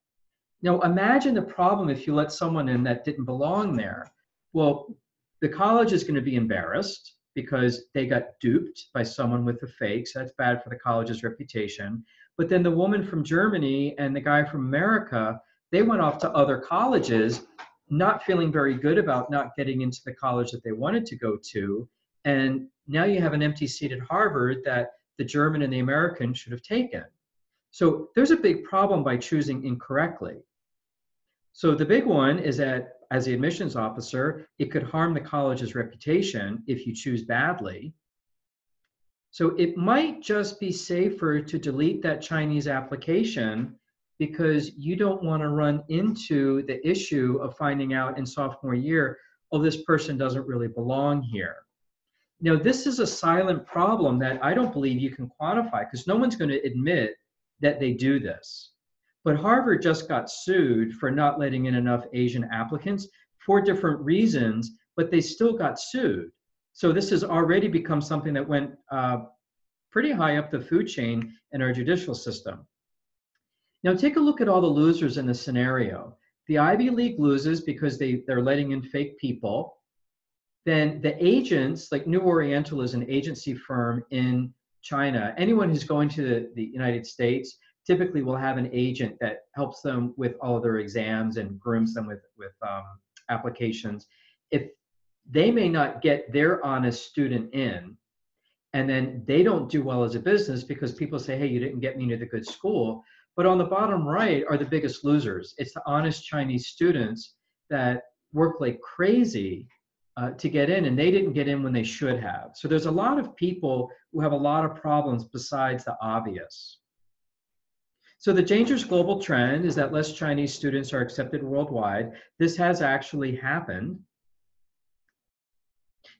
Now imagine the problem if you let someone in that didn't belong there. Well, the college is going to be embarrassed because they got duped by someone with the fakes. That's bad for the college's reputation. But then the woman from Germany and the guy from America, they went off to other colleges, not feeling very good about not getting into the college that they wanted to go to. And now you have an empty seat at Harvard that the German and the American should have taken. So there's a big problem by choosing incorrectly. So the big one is that as the admissions officer, it could harm the college's reputation if you choose badly. So it might just be safer to delete that Chinese application, because you don't want to run into the issue of finding out in sophomore year, oh, this person doesn't really belong here. Now, this is a silent problem that I don't believe you can quantify, because no one's going to admit that they do this. But Harvard just got sued for not letting in enough Asian applicants for different reasons, but they still got sued. So this has already become something that went pretty high up the food chain in our judicial system. Now take a look at all the losers in this scenario. The Ivy League loses because they're letting in fake people. Then the agents, like New Oriental is an agency firm in China. Anyone who's going to the United States typically will have an agent that helps them with all of their exams and grooms them with applications. If they may not get their honest student in, and then they don't do well as a business because people say, hey, you didn't get me into the good school. But on the bottom right are the biggest losers. It's the honest Chinese students that work like crazy to get in, and they didn't get in when they should have. So there's a lot of people who have a lot of problems besides the obvious. So the dangerous global trend is that less Chinese students are accepted worldwide. This has actually happened.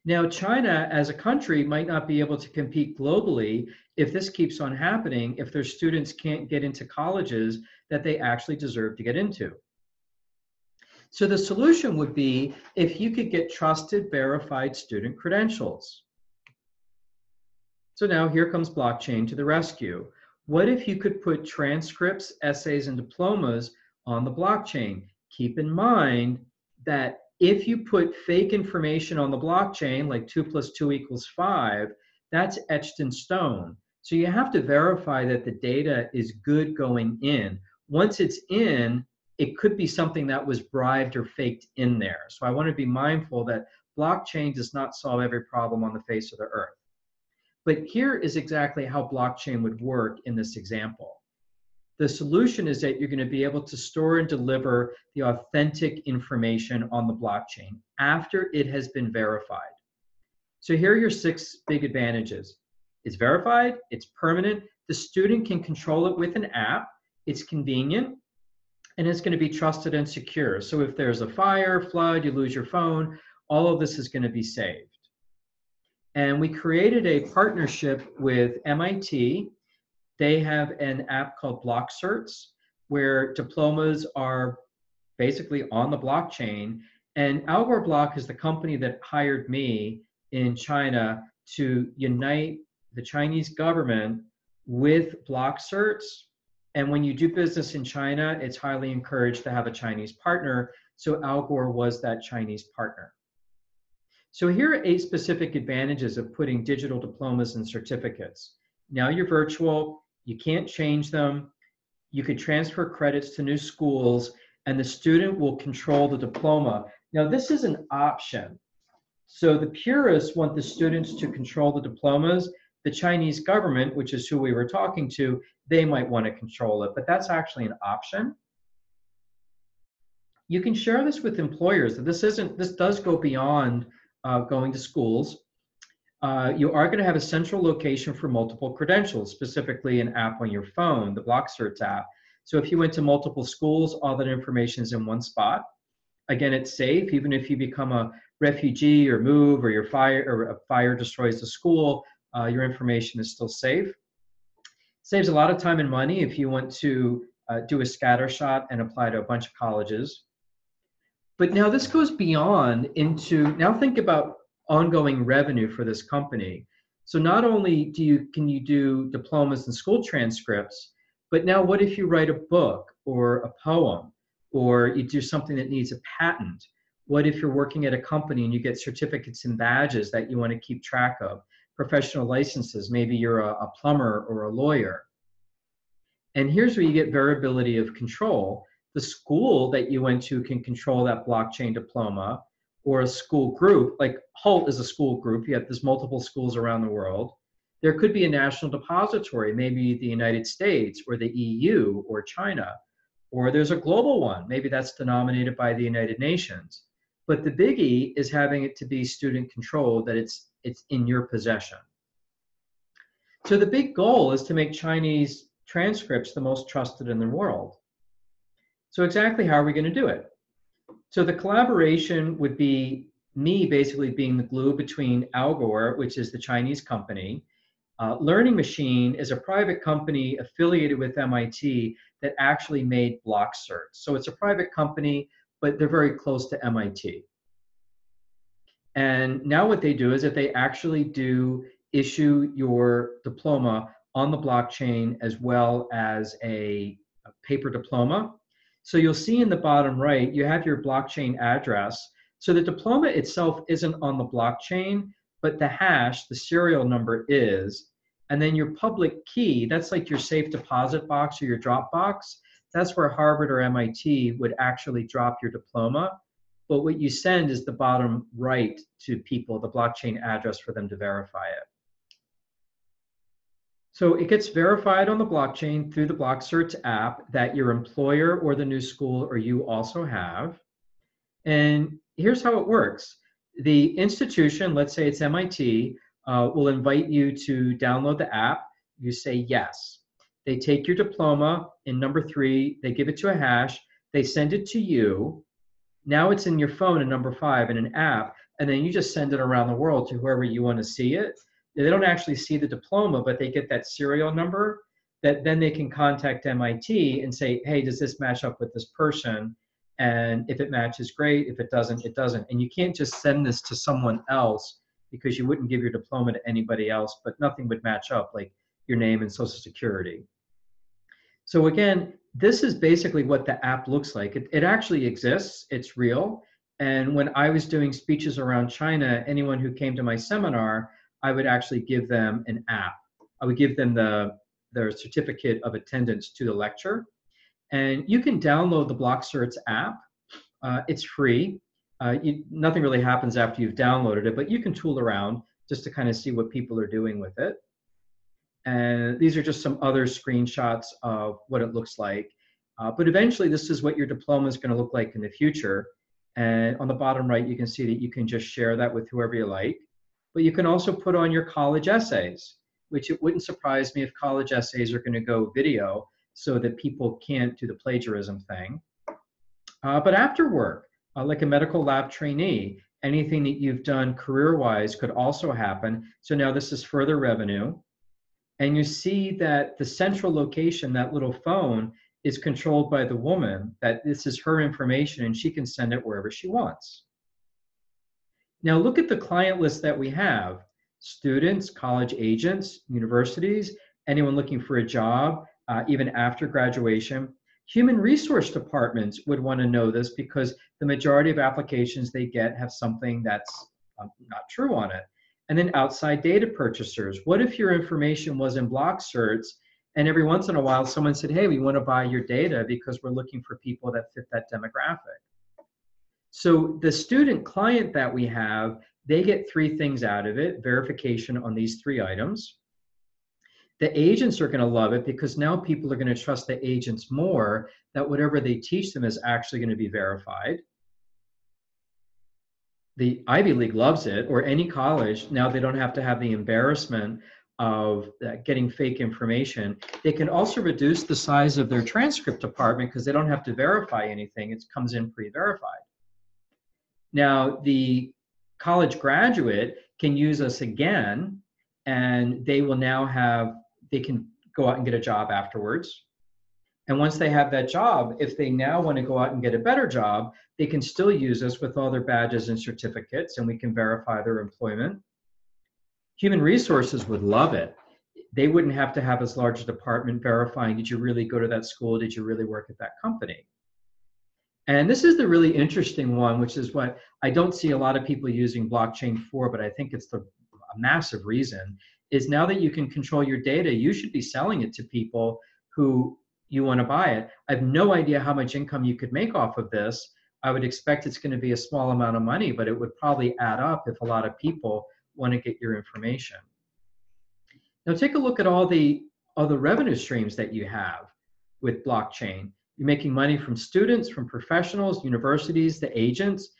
Now, China as a country might not be able to compete globally if this keeps on happening, if their students can't get into colleges that they actually deserve to get into. So the solution would be if you could get trusted, verified student credentials. So now here comes blockchain to the rescue. What if you could put transcripts, essays, and diplomas on the blockchain? Keep in mind that if you put fake information on the blockchain, like 2 + 2 = 5, that's etched in stone. So you have to verify that the data is good going in. Once it's in, it could be something that was bribed or faked in there. So I want to be mindful that blockchain does not solve every problem on the face of the earth. But here is exactly how blockchain would work in this example. The solution is that you're going to be able to store and deliver the authentic information on the blockchain after it has been verified. So here are your 6 big advantages. It's verified, it's permanent, the student can control it with an app, it's convenient, and it's going to be trusted and secure. So if there's a fire, flood, you lose your phone, all of this is going to be saved. And we created a partnership with MIT. They have an app called BlockCerts, where diplomas are basically on the blockchain. And Algor Block is the company that hired me in China to unite the Chinese government with BlockCerts. And when you do business in China, it's highly encouraged to have a Chinese partner. So Algor was that Chinese partner. So here are 8 specific advantages of putting digital diplomas and certificates. Now you're virtual, you can't change them, you could transfer credits to new schools, and the student will control the diploma. Now this is an option. So the purists want the students to control the diplomas. The Chinese government, which is who we were talking to, they might want to control it, but that's actually an option. You can share this with employers. This does go beyond going to schools. You are going to have a central location for multiple credentials, specifically an app on your phone, the BlockCerts app. So if you went to multiple schools, all that information is in one spot. Again, it's safe. Even if you become a refugee or move, or a fire destroys the school, your information is still safe. Saves a lot of time and money if you want to do a scatter shot and apply to a bunch of colleges. But now this goes beyond into, now think about ongoing revenue for this company. So not only can you do diplomas and school transcripts, but now what if you write a book or a poem, or you do something that needs a patent? What if you're working at a company and you get certificates and badges that you want to keep track of? Professional licenses, maybe you're a plumber or a lawyer. And here's where you get variability of control. The school that you went to can control that blockchain diploma, or a school group, like Hult is a school group. There's multiple schools around the world. There could be a national depository, maybe the United States or the EU or China, or there's a global one. Maybe that's denominated by the United Nations. But the biggie is having it to be student controlled, that it's in your possession. So the big goal is to make Chinese transcripts the most trusted in the world. So exactly how are we going to do it? So the collaboration would be me basically being the glue between Algor, which is the Chinese company. Learning Machine is a private company affiliated with MIT that actually made BlockCerts. So it's a private company, but they're very close to MIT. And now what they do is that they actually do issue your diploma on the blockchain as well as a paper diploma. So you'll see in the bottom right, you have your blockchain address. So the diploma itself isn't on the blockchain, but the hash, the serial number is. And then your public key, that's like your safe deposit box or your drop box. That's where Harvard or MIT would actually drop your diploma. But what you send is the bottom right to people, the blockchain address for them to verify it. So it gets verified on the blockchain through the BlockCerts app that your employer or the new school or you also have. And here's how it works. The institution, let's say it's MIT, will invite you to download the app. You say yes. They take your diploma in number 3, they give it to a hash, they send it to you. Now it's in your phone in number 5 in an app, and then you just send it around the world to whoever you want to see it. They don't actually see the diploma, but they get that serial number that then they can contact MIT and say, hey, does this match up with this person? And if it matches, great. If it doesn't, it doesn't. And you can't just send this to someone else because you wouldn't give your diploma to anybody else, but nothing would match up, like your name and social security. So again, this is basically what the app looks like. It actually exists, it's real. And when I was doing speeches around China, anyone who came to my seminar, I would actually give them an app. I would give them their certificate of attendance to the lecture. And you can download the BlockCerts app. It's free. Nothing really happens after you've downloaded it, but you can tool around just to kind of see what people are doing with it. And these are just some other screenshots of what it looks like. But eventually, this is what your diploma is going to look like in the future. And on the bottom right, you can see that you can just share that with whoever you like. But you can also put on your college essays, which it wouldn't surprise me if college essays are going to go video so that people can't do the plagiarism thing. But after work, like a medical lab trainee, anything that you've done career-wise could also happen. So now this is further revenue. And you see that the central location, that little phone, is controlled by the woman, that this is her information and she can send it wherever she wants. Now look at the client list that we have. Students, college agents, universities, anyone looking for a job, even after graduation. Human resource departments would want to know this because the majority of applications they get have something that's not true on it. And then outside data purchasers. What if your information was in BlockCerts and every once in a while someone said, hey, we want to buy your data because we're looking for people that fit that demographic. So the student client that we have, they get 3 things out of it, verification on these 3 items. The agents are going to love it because now people are going to trust the agents more, that whatever they teach them is actually going to be verified. The Ivy League loves it, or any college. Now they don't have to have the embarrassment of getting fake information. They can also reduce the size of their transcript department because they don't have to verify anything. It comes in pre-verified. Now, the college graduate can use us again, and they will now have, they can go out and get a job afterwards. And once they have that job, if they now want to go out and get a better job, they can still use us with all their badges and certificates, and we can verify their employment. Human resources would love it. They wouldn't have to have as large a department verifying, did you really go to that school? Did you really work at that company? And this is the really interesting one, which is what I don't see a lot of people using blockchain for, but I think it's a massive reason, is now that you can control your data, you should be selling it to people who you want to buy it. I have no idea how much income you could make off of this. I would expect it's going to be a small amount of money, but it would probably add up if a lot of people want to get your information. Now take a look at all the other revenue streams that you have with blockchain. You're making money from students, from professionals, universities, the agents,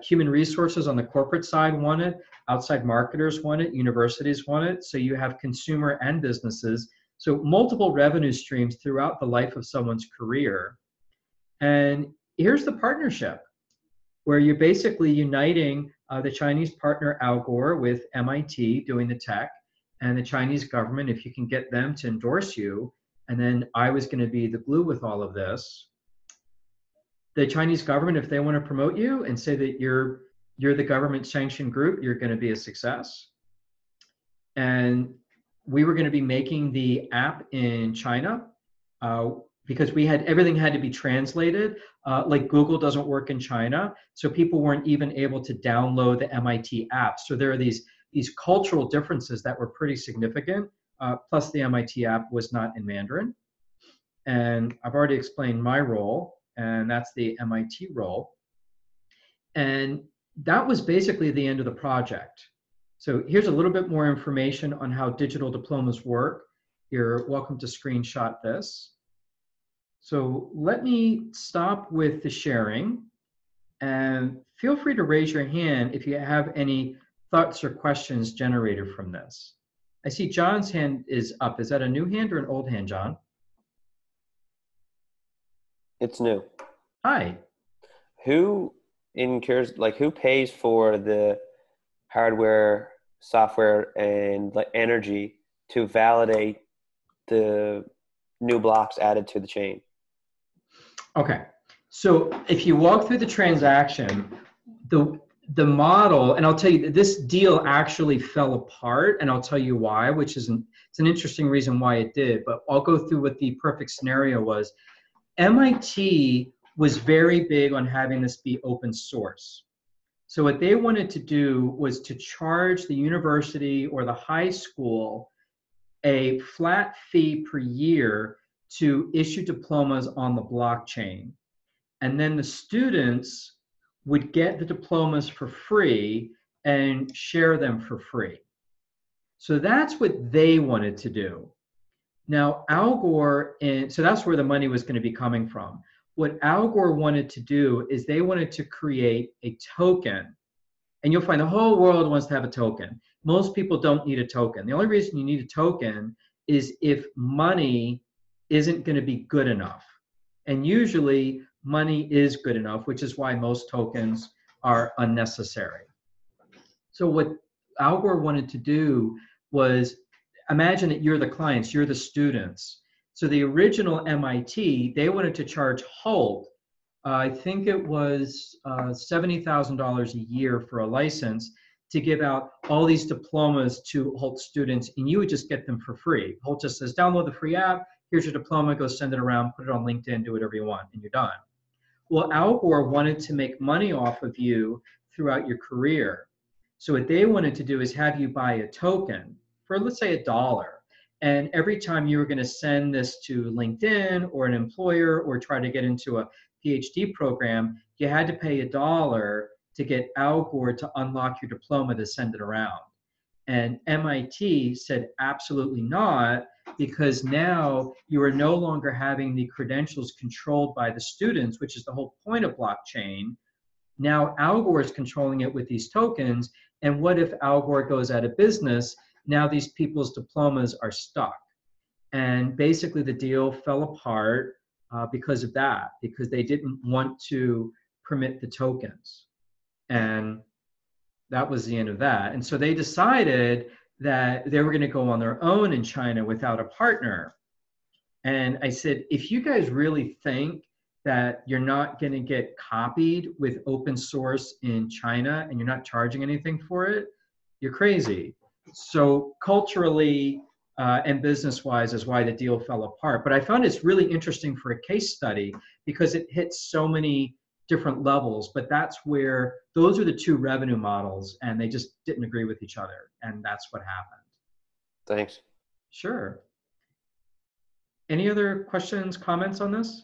human resources on the corporate side want it, outside marketers want it, universities want it. So you have consumer and businesses. So multiple revenue streams throughout the life of someone's career. And here's the partnership, where you're basically uniting the Chinese partner Al Gore with MIT doing the tech, and the Chinese government, if you can get them to endorse you. And then I was going to be the glue with all of this. The Chinese government, if they want to promote you and say that you're the government sanctioned group, you're going to be a success. And we were going to be making the app in China because everything had to be translated. Like Google doesn't work in China, so people weren't even able to download the MIT app. So there are these cultural differences that were pretty significant. Plus the MIT app was not in Mandarin. And I've already explained my role, and that's the MIT role. And that was basically the end of the project. So here's a little bit more information on how digital diplomas work. You're welcome to screenshot this. So let me stop with the sharing, and feel free to raise your hand if you have any thoughts or questions generated from this. I see John's hand is up. Is that a new hand or an old hand, John? It's new. Hi. Who incurs, like, who pays for the hardware, software, and like energy to validate the new blocks added to the chain? Okay. So if you walk through the transaction, the model, and I'll tell you, this deal actually fell apart, and I'll tell you why, which is it's an interesting reason why it did, but I'll go through what the perfect scenario was. MIT was very big on having this be open source. So what they wanted to do was to charge the university or the high school a flat fee per year to issue diplomas on the blockchain. And then the students would get the diplomas for free and share them for free. So that's what they wanted to do. Now, Al Gore, so that's where the money was going to be coming from. What Al Gore wanted to do is they wanted to create a token. And you'll find the whole world wants to have a token. Most people don't need a token. The only reason you need a token is if money isn't going to be good enough. And usually money is good enough, which is why most tokens are unnecessary. So what Al Gore wanted to do was, imagine that you're the clients, you're the students. So the original MIT, they wanted to charge Hult, I think it was $70,000 a year for a license to give out all these diplomas to Hult students, and you would just get them for free. Hult just says, download the free app, here's your diploma, go send it around, put it on LinkedIn, do whatever you want, and you're done. Well, Al Gore wanted to make money off of you throughout your career. So what they wanted to do is have you buy a token for, let's say, $1. And every time you were going to send this to LinkedIn or an employer or try to get into a PhD program, you had to pay $1 to get Al Gore to unlock your diploma to send it around. And MIT said absolutely not, because now you are no longer having the credentials controlled by the students, which is the whole point of blockchain. Now Al Gore is controlling it with these tokens. And what if Al Gore goes out of business? Now these people's diplomas are stuck. And basically the deal fell apart because of that, because they didn't want to permit the tokens. And that was the end of that. And so they decided that they were going to go on their own in China without a partner. And I said, if you guys really think that you're not going to get copied with open source in China and you're not charging anything for it, you're crazy. So culturally and business-wise is why the deal fell apart. But I found it's really interesting for a case study because it hits so many different levels, but that's where those are the two revenue models and they just didn't agree with each other. And that's what happened. Thanks. Sure. Any other questions, comments on this?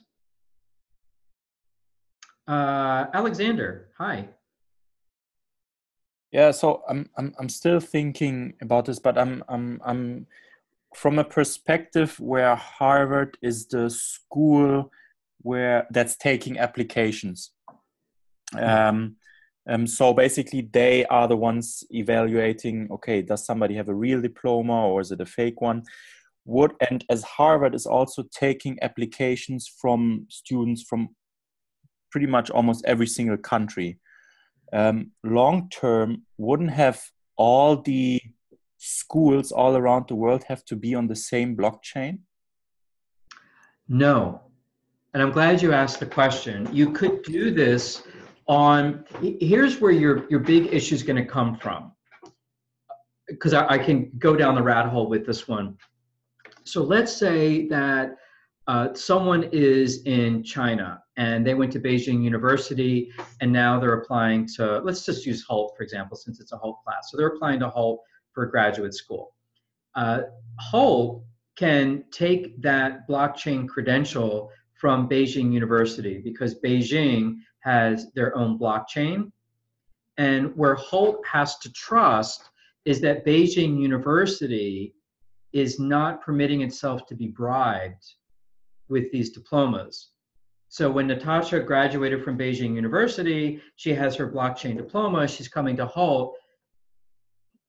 Alexander, hi. Yeah, so I'm still thinking about this, but I'm from a perspective where Harvard is the school where that's taking applications. So basically they are the ones evaluating, okay, does somebody have a real diploma or is it a fake one? And as Harvard is also taking applications from students from pretty much almost every single country, long term, wouldn't have all the schools all around the world have to be on the same blockchain? No. And I'm glad you asked the question. You could do this on, here's where your big issue is going to come from, because I can go down the rat hole with this one. So let's say that someone is in China and they went to Beijing University and now they're applying to, let's just use Hult, for example, since it's a Hult class. So they're applying to Hult for graduate school. Hult can take that blockchain credential from Beijing University because Beijing has their own blockchain. And where Hult has to trust is that Beijing University is not permitting itself to be bribed with these diplomas. So when Natasha graduated from Beijing University, she has her blockchain diploma, she's coming to Hult.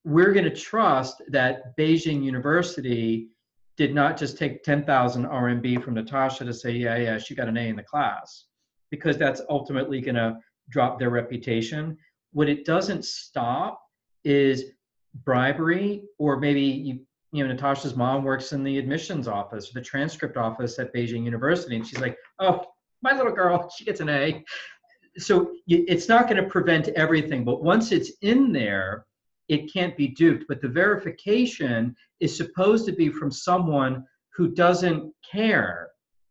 We're going to trust that Beijing University did not just take 10,000 RMB from Natasha to say, yeah, she got an A in the class, because that's ultimately going to drop their reputation. What it doesn't stop is bribery, or maybe Natasha's mom works in the admissions office or the transcript office at Beijing University, and she's like, oh, my little girl, she gets an A. So it's not going to prevent everything, but once it's in there, it can't be duped. But the verification is supposed to be from someone who doesn't care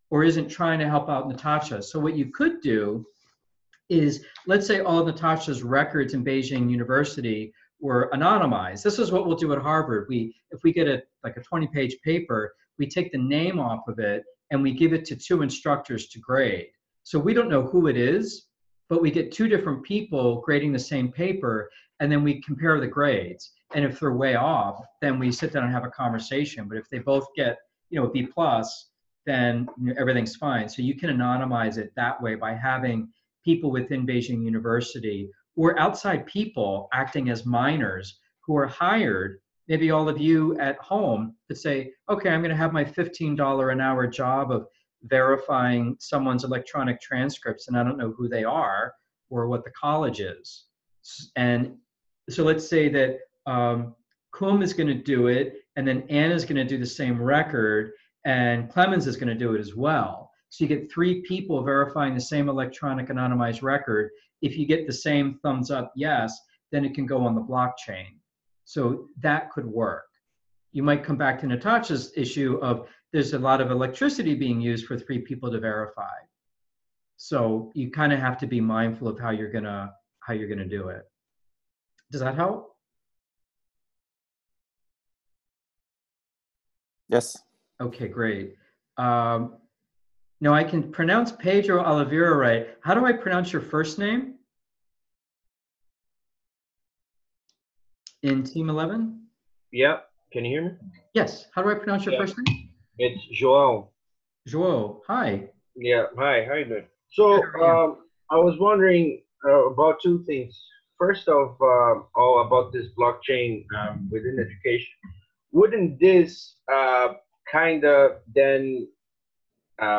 or isn't trying to help out Natasha. So what you could do is, let's say all of Natasha's records in Beijing University were anonymized. This is what we'll do at Harvard. If we get a 20-page paper, we take the name off of it and we give it to 2 instructors to grade. So we don't know who it is, but we get 2 different people grading the same paper, and then we compare the grades. And if they're way off, then we sit down and have a conversation. But if they both get, a B+, then everything's fine. So you can anonymize it that way by having people within Beijing University or outside people acting as minors who are hired. Maybe all of you at home could say, okay, I'm going to have my $15 an hour job of verifying someone's electronic transcripts, and I don't know who they are or what the college is. And so let's say that Kum is going to do it, and then Anna is going to do the same record, and Clemens is going to do it as well. So you get 3 people verifying the same electronic anonymized record. If you get the same thumbs up yes, then it can go on the blockchain. So that could work. You might come back to Natasha's issue of there's a lot of electricity being used for 3 people to verify. So you kind of have to be mindful of how you're gonna do it. Does that help? Yes. Okay, great. Now I can pronounce Pedro Oliveira right. How do I pronounce your first name in Team 11? Yeah, can you hear me? Yes. How do I pronounce your first name? It's João. João. Hi. Yeah. Hi. How you doing? So I was wondering about 2 things. First of all, about this blockchain within education. Wouldn't this kind of then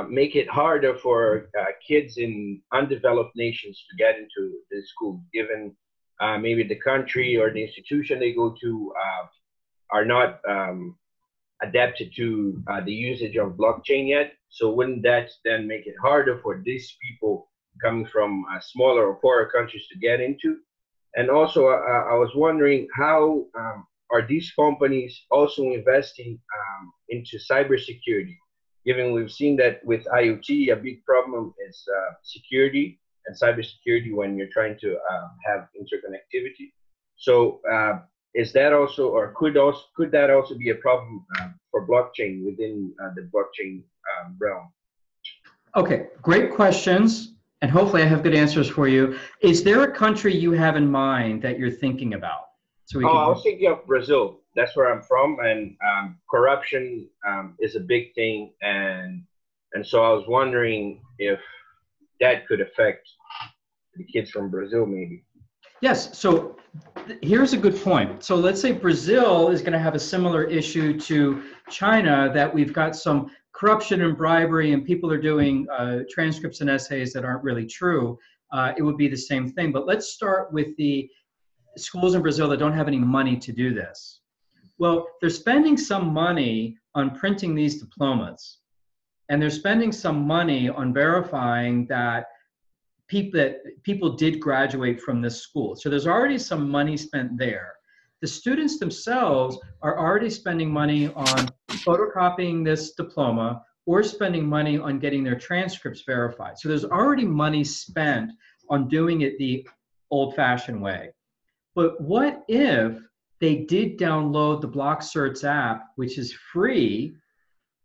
make it harder for kids in undeveloped nations to get into the school, given maybe the country or the institution they go to are not adapted to the usage of blockchain yet? So wouldn't that then make it harder for these people coming from smaller or poorer countries to get into? And also, I was wondering how are these companies also investing into cybersecurity? Given we've seen that with IoT, a big problem is security and cybersecurity when you're trying to have interconnectivity. So is that also, or could that also be a problem for blockchain within the blockchain realm? Okay, great questions. And hopefully I have good answers for you. Is there a country you have in mind that you're thinking about? So I was thinking of Brazil. That's where I'm from, and corruption is a big thing, and so I was wondering if that could affect the kids from Brazil, maybe. Yes. So here's a good point. So let's say Brazil is going to have a similar issue to China, that we've got some corruption and bribery, and people are doing transcripts and essays that aren't really true. It would be the same thing. But let's start with the schools in Brazil that don't have any money to do this. Well, they're spending some money on printing these diplomas, and they're spending some money on verifying that people did graduate from this school. So there's already some money spent there. The students themselves are already spending money on photocopying this diploma or spending money on getting their transcripts verified. So there's already money spent on doing it the old-fashioned way. But what if they did download the BlockCerts app, which is free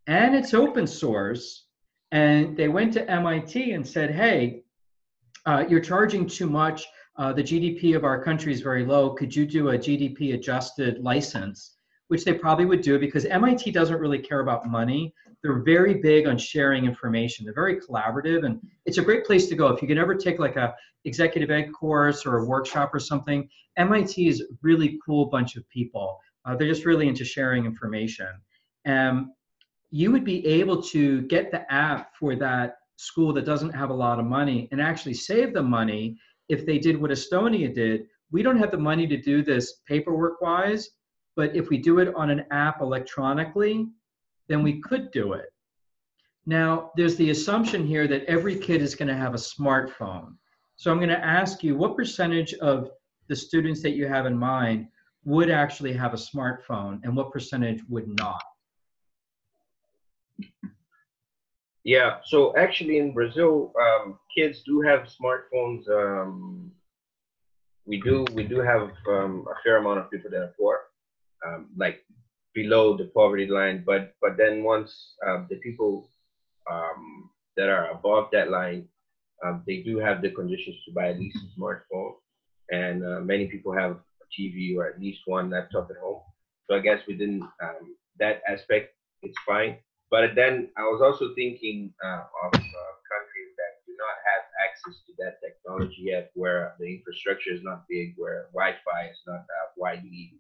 and it's open source, and they went to MIT and said, hey, you're charging too much. The GDP of our country is very low. Could you do a GDP adjusted license which they probably would do because MIT doesn't really care about money. They're very big on sharing information. They're very collaborative, and it's a great place to go. If you can ever take like a executive ed course or a workshop or something, MIT is a really cool bunch of people. They're just really into sharing information. You would be able to get the app for that school that doesn't have a lot of money and actually save them money if they did what Estonia did. We don't have the money to do this paperwork-wise, but if we do it on an app electronically, then we could do it. Now, there's the assumption here that every kid is going to have a smartphone. So I'm going to ask you, what percentage of the students that you have in mind would actually have a smartphone, and what percentage would not? Yeah, so actually in Brazil, kids do have smartphones. We do have a fair amount of people that are poor, like below the poverty line. But then once the people that are above that line, they do have the conditions to buy at least a smartphone, and many people have a TV or at least one laptop at home. So I guess within that aspect, it's fine. But then I was also thinking of countries that do not have access to that technology yet, where the infrastructure is not big, where Wi-Fi is not widely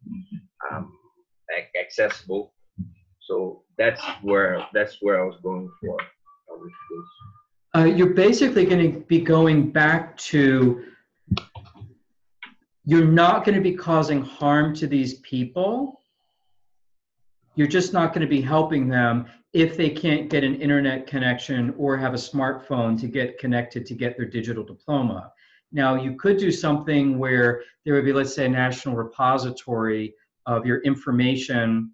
accessible. So that's where I was going for with this. You're basically going to be going back to, you're not going to be causing harm to these people. You're just not going to be helping them if they can't get an internet connection or have a smartphone to get connected to get their digital diploma. Now, you could do something where there would be, let's say, a national repository of your information.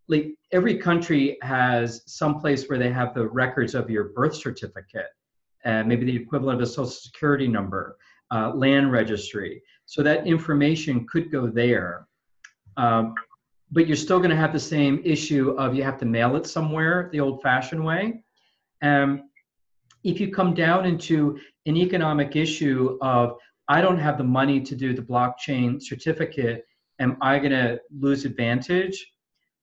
Like every country has some place where they have the records of your birth certificate, maybe the equivalent of a social security number, land registry. So that information could go there. But you're still going to have the same issue of you have to mail it somewhere the old-fashioned way. If you come down into an economic issue of, I don't have the money to do the blockchain certificate, am I going to lose advantage?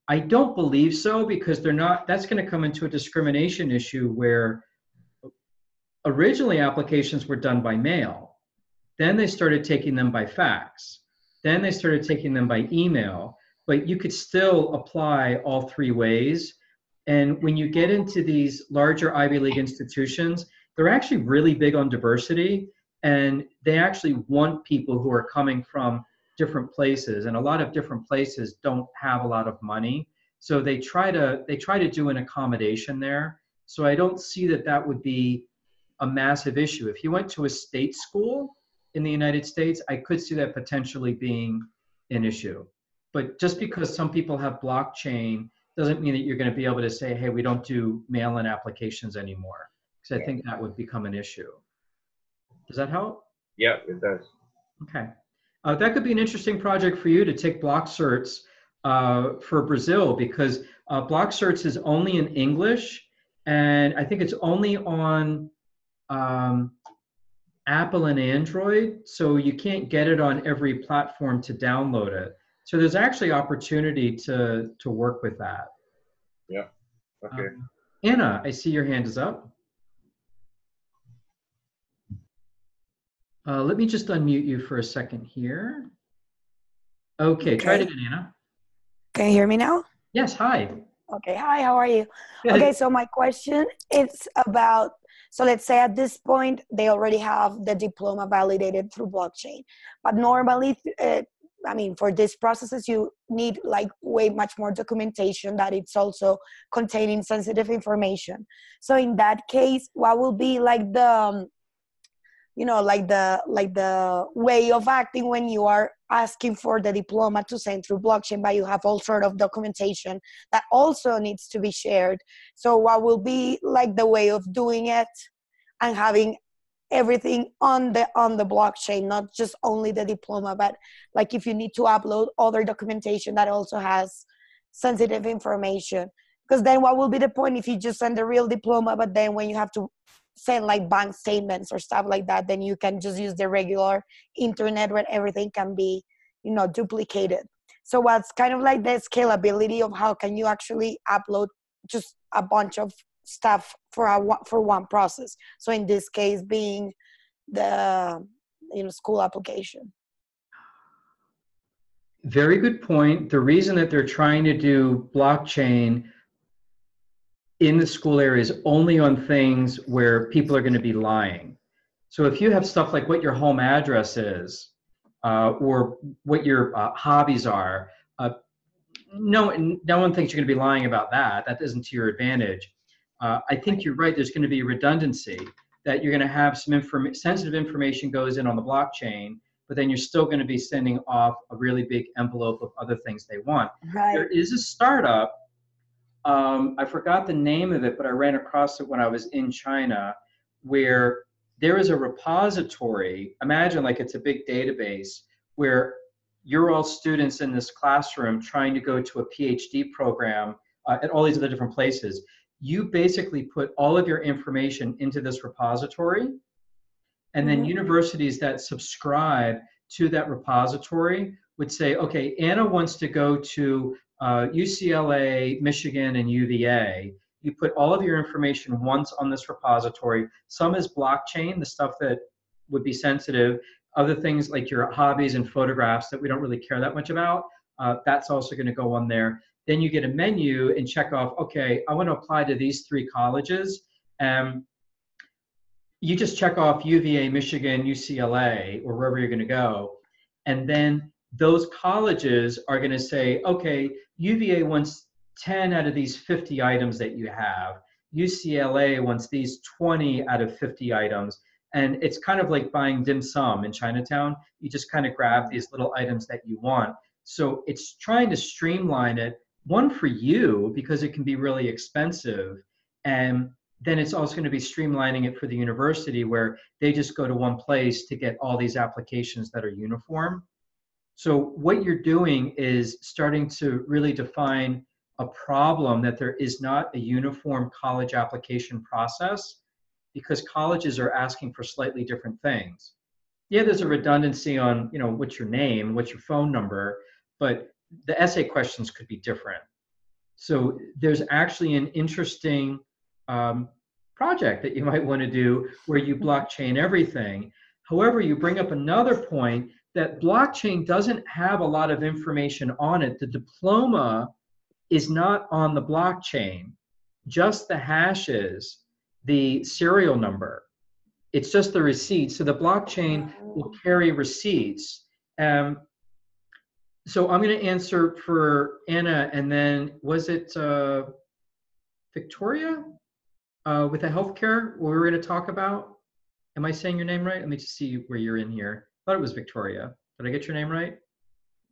I don't believe so, because they're not, that's going to come into a discrimination issue where originally applications were done by mail. Then they started taking them by fax. Then they started taking them by email. But you could still apply all three ways. And when you get into these larger Ivy League institutions, they're actually really big on diversity, and they actually want people who are coming from different places. And a lot of different places don't have a lot of money. So they try to do an accommodation there. So I don't see that that would be a massive issue. If you went to a state school in the United States, I could see that potentially being an issue. But just because some people have blockchain doesn't mean that you're going to be able to say, hey, we don't do mail-in applications anymore. Because I think that would become an issue. Does that help? Yeah, it does. Okay. That could be an interesting project for you to take block certs for Brazil, because block certs is only in English, and I think it's only on Apple and Android, so you can't get it on every platform to download it. So there's actually opportunity to work with that. Yeah. Okay. Anna, I see your hand is up. Let me just unmute you for a second here. Okay, try it again, Anna. Can you hear me now? Yes, hi. Okay, hi, how are you? Good. Okay, so my question is about, so let's say at this point, they already have the diploma validated through blockchain. But normally, I mean, for these processes, you need like way much more documentation that it's also containing sensitive information. So in that case, what will be like the, you know, like the way of acting when you are asking for the diploma to send through blockchain, but you have all sort of documentation that also needs to be shared. So what will be like the way of doing it and having everything on the blockchain, not just only the diploma, but like if you need to upload other documentation that also has sensitive information? Because then what will be the point if you just send the real diploma, but then when you have to send like bank statements or stuff like that, then you can just use the regular internet where everything can be, you know, duplicated. So what's kind of like the scalability of how can you actually upload just a bunch of stuff for one process? So in this case, being the school application. Very good point. The reason that they're trying to do blockchain in the school area is only on things where people are going to be lying. So if you have stuff like what your home address is, or what your hobbies are, no one thinks you're going to be lying about that. That isn't to your advantage. I think you're right. There's going to be redundancy, that you're going to have some sensitive information goes in on the blockchain, but then you're still going to be sending off a really big envelope of other things they want. Right. There is a startup, I forgot the name of it, but I ran across it when I was in China, where there is a repository, imagine like it's a big database, where you're all students in this classroom trying to go to a PhD program at all these other different places. You basically put all of your information into this repository, and then universities that subscribe to that repository would say, okay, Anna wants to go to UCLA, Michigan, and UVA. You put all of your information once on this repository. Some is blockchain, the stuff that would be sensitive. Other things like your hobbies and photographs that we don't really care that much about, that's also going to go on there. Then you get a menu and check off, okay, I want to apply to these 3 colleges. You just check off UVA, Michigan, UCLA, or wherever you're going to go. And then those colleges are going to say, okay, UVA wants 10 out of these 50 items that you have. UCLA wants these 20 out of 50 items. And it's kind of like buying dim sum in Chinatown. You just kind of grab these little items that you want. So it's trying to streamline it, one for you, because it can be really expensive. And then it's also going to be streamlining it for the university, where they just go to one place to get all these applications that are uniform. So what you're doing is starting to really define a problem that there is not a uniform college application process, because colleges are asking for slightly different things. Yeah, there's a redundancy on, what's your name, what's your phone number, but the essay questions could be different. So there's actually an interesting project that you might want to do where you blockchain everything. However, you bring up another point that blockchain doesn't have a lot of information on it. The diploma is not on the blockchain, just the hashes, the serial number. It's just the receipts. So the blockchain will carry receipts. So I'm going to answer for Anna, and then was it Victoria with the healthcare what we were going to talk about? Am I saying your name right? Let me just see where you're in here. I thought it was Victoria. Did I get your name right?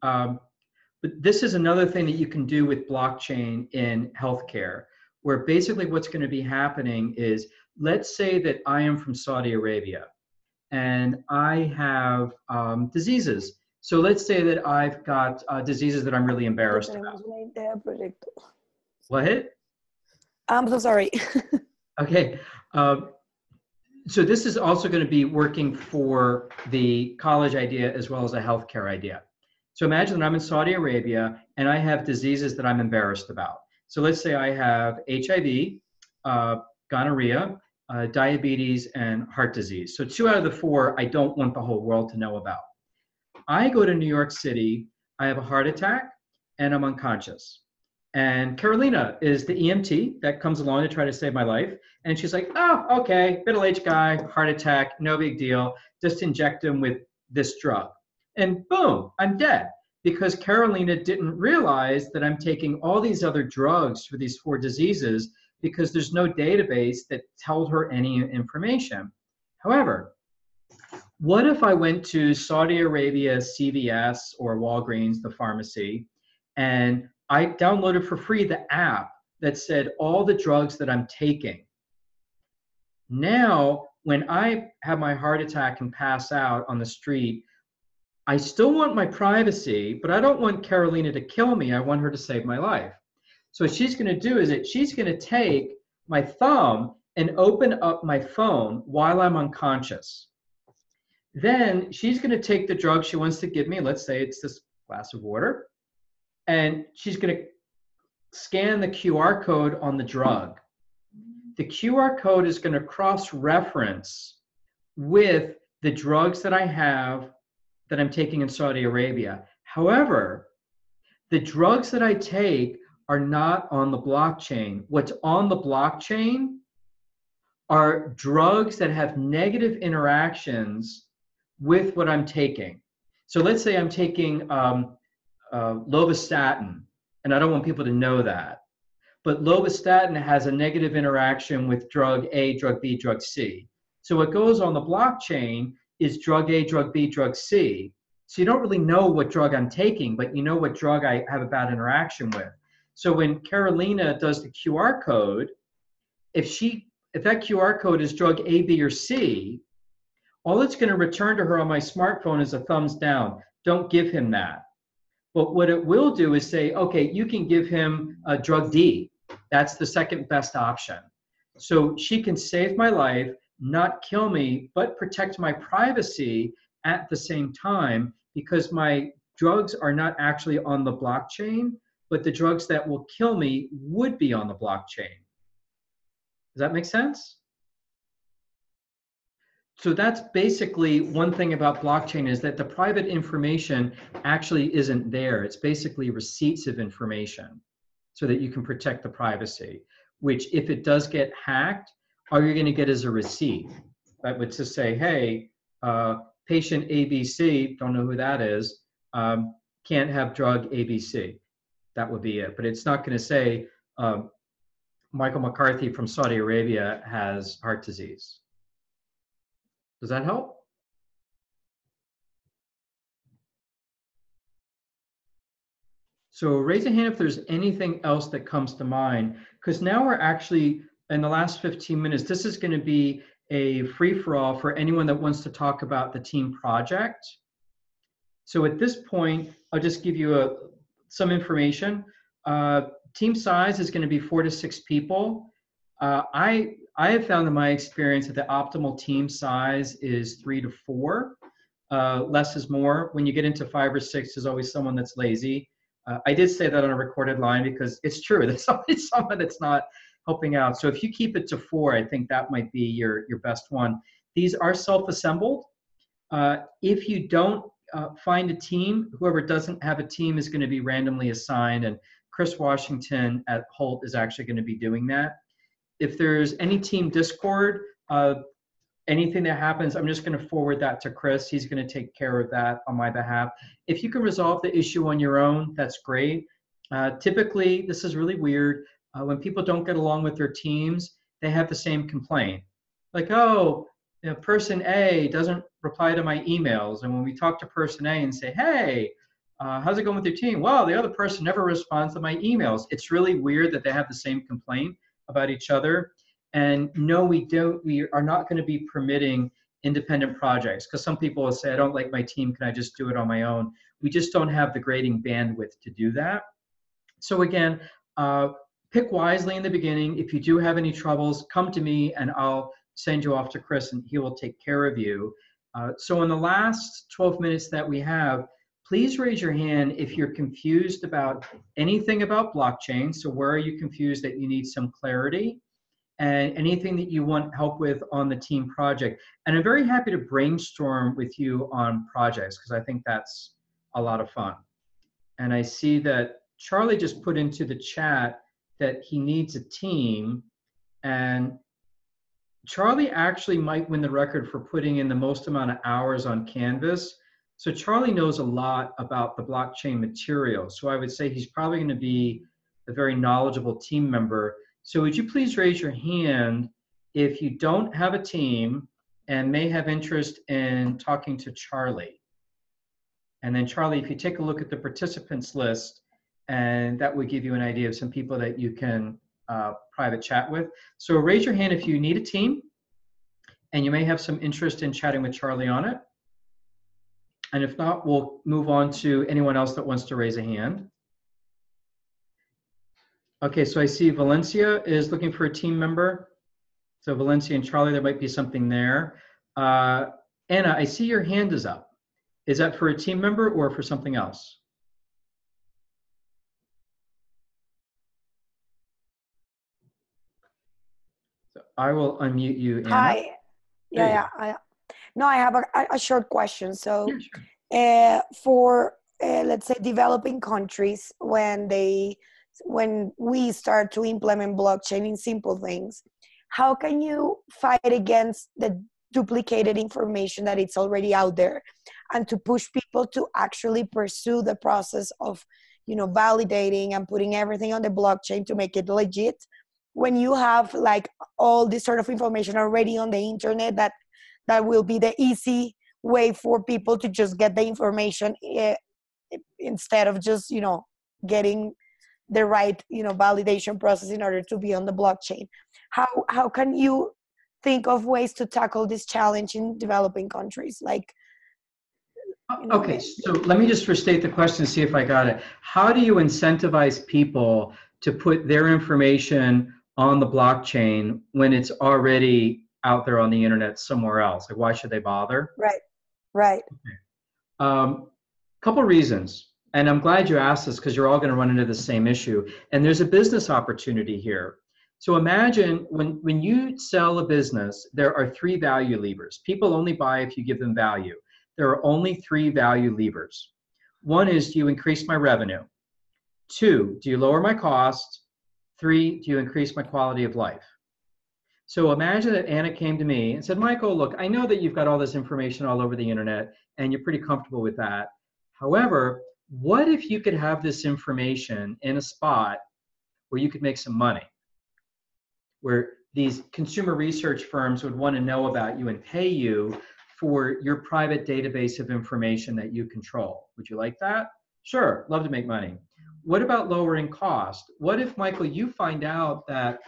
But this is another thing that you can do with blockchain in healthcare, where basically what's going to be happening is, let's say that I am from Saudi Arabia and I have diseases. So let's say that I've got diseases that I'm really embarrassed about. What? I'm so sorry. Okay. So this is also going to be working for the college idea as well as a healthcare idea. So imagine that I'm in Saudi Arabia and I have diseases that I'm embarrassed about. So let's say I have HIV, gonorrhea, diabetes, and heart disease. So 2 out of the 4 I don't want the whole world to know about. I go to New York City, I have a heart attack, and I'm unconscious. And Carolina is the EMT that comes along to try to save my life. And she's like, oh, okay, middle-aged guy, heart attack, no big deal. Just inject him with this drug. And boom, I'm dead. Because Carolina didn't realize that I'm taking all these other drugs for these 4 diseases, because there's no database that told her any information. However, what if I went to Saudi Arabia, CVS, or Walgreens, the pharmacy, and I downloaded for free the app that said all the drugs that I'm taking? Now, when I have my heart attack and pass out on the street, I still want my privacy, but I don't want Carolina to kill me. I want her to save my life. So what she's going to do is that she's going to take my thumb and open up my phone while I'm unconscious. Then she's going to take the drug she wants to give me. Let's say it's this glass of water. and she's going to scan the QR code on the drug. The QR code is going to cross-reference with the drugs that I have that I'm taking in Saudi Arabia. However, the drugs that I take are not on the blockchain. What's on the blockchain are drugs that have negative interactions with what I'm taking. So let's say I'm taking lovastatin, and I don't want people to know that. But lovastatin has a negative interaction with drug A, drug B, drug C. So what goes on the blockchain is drug A, drug B, drug C. So you don't really know what drug I'm taking, but you know what drug I have a bad interaction with. So when Carolina does the QR code, if that QR code is drug A, B, or C, all it's going to return to her on my smartphone is a thumbs down. Don't give him that. But what it will do is say, okay, you can give him a drug D. That's the second best option. So she can save my life, not kill me, but protect my privacy at the same time, because my drugs are not actually on the blockchain, but the drugs that will kill me would be on the blockchain. Does that make sense? So that's basically one thing about blockchain, is that the private information actually isn't there. It's basically receipts of information so that you can protect the privacy, which if it does get hacked, all you're going to get is a receipt that would just say, hey, patient ABC, don't know who that is, can't have drug ABC. That would be it. But it's not going to say Michael McCarthy from Saudi Arabia has heart disease. Does that help? So raise a hand if there's anything else that comes to mind, because now we're actually in the last 15 minutes. This is going to be a free-for-all for anyone that wants to talk about the team project. So at this point, I'll just give you some information. Team size is going to be 4 to 6 people. I have found in my experience that the optimal team size is 3 to 4. Less is more. When you get into 5 or 6, there's always someone that's lazy. I did say that on a recorded line because it's true. There's always someone that's not helping out. So if you keep it to 4, I think that might be your best one. These are self-assembled. If you don't find a team, whoever doesn't have a team is going to be randomly assigned, and Chris Washington at Hult is actually going to be doing that. If there's any team Discord, anything that happens, I'm just going to forward that to Chris. He's going to take care of that on my behalf. If you can resolve the issue on your own, that's great. Typically, this is really weird. When people don't get along with their teams, they have the same complaint. Like, oh, you know, person A doesn't reply to my emails. And when we talk to person A and say, hey, how's it going with your team? Well, the other person never responds to my emails. It's really weird that they have the same complaint about each other. And no, we are not going to be permitting independent projects, because some people will say, I don't like my team, can I just do it on my own? We just don't have the grading bandwidth to do that. So again, pick wisely in the beginning. If you do have any troubles, come to me and I'll send you off to Chris and he will take care of you. So in the last 12 minutes that we have, please raise your hand if you're confused about anything about blockchain. So where are you confused that you need some clarity? And anything that you want help with on the team project. And I'm very happy to brainstorm with you on projects, because I think that's a lot of fun. And I see that Charlie just put into the chat that he needs a team. And Charlie actually might win the record for putting in the most amount of hours on Canvas. So Charlie knows a lot about the blockchain material. So I would say he's probably going to be a very knowledgeable team member. So would you please raise your hand if you don't have a team and may have interest in talking to Charlie? And then Charlie, if you take a look at the participants list, and that would give you an idea of some people that you can private chat with. So raise your hand if you need a team and you may have some interest in chatting with Charlie on it. And if not, we'll move on to anyone else that wants to raise a hand. Okay, so I see Valencia is looking for a team member. So Valencia and Charlie, there might be something there. Anna, I see your hand is up. Is that for a team member or for something else? I will unmute you, Anna. Hi. There you Yeah, yeah. No, I have a short question. So, Yeah, sure. for let's say developing countries, when we start to implement blockchain in simple things, how can you fight against the duplicated information that it's already out there, and to push people to actually pursue the process of, validating and putting everything on the blockchain to make it legit, when you have like all this sort of information already on the internet, that will be the easy way for people to just get the information, instead of just getting the right validation process in order to be on the blockchain. How can you think of ways to tackle this challenge in developing countries, like Okay, so let me just restate the question, see if I got it. How do you incentivize people to put their information on the blockchain when it's already out there on the internet somewhere else? Like, why should they bother? Right. Couple reasons, and I'm glad you asked this because you're all going to run into the same issue. And there's a business opportunity here. So imagine when you sell a business, there are 3 value levers. People only buy if you give them value. There are only 3 value levers. One is, do you increase my revenue? 2, do you lower my cost? 3, do you increase my quality of life? So imagine that Anna came to me and said, Michael, look, I know that you've got all this information all over the internet and you're pretty comfortable with that. However, what if you could have this information in a spot where you could make some money, where these consumer research firms would want to know about you and pay you for your private database of information that you control? Would you like that? Sure, love to make money. What about lowering cost? What if, Michael, you find out that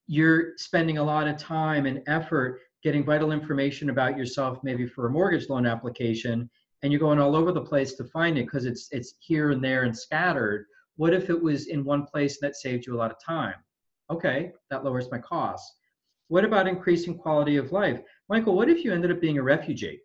you're spending a lot of time and effort getting vital information about yourself, maybe for a mortgage loan application, and you're going all over the place to find it because it's here and there and scattered? What if it was in one place and that saved you a lot of time? Okay, that lowers my costs. What about increasing quality of life? Michael, what if you ended up being a refugee?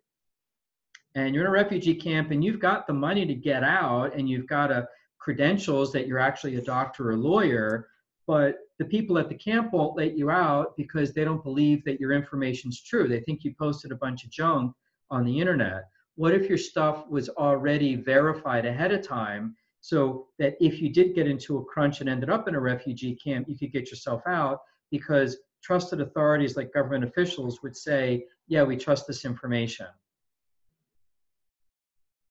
And you're in a refugee camp and you've got the money to get out and you've got credentials that you're actually a doctor or a lawyer, but the people at the camp won't let you out because they don't believe that your information's true. They think you posted a bunch of junk on the internet. What if your stuff was already verified ahead of time so that if you did get into a crunch and ended up in a refugee camp, you could get yourself out because trusted authorities like government officials would say, yeah, we trust this information.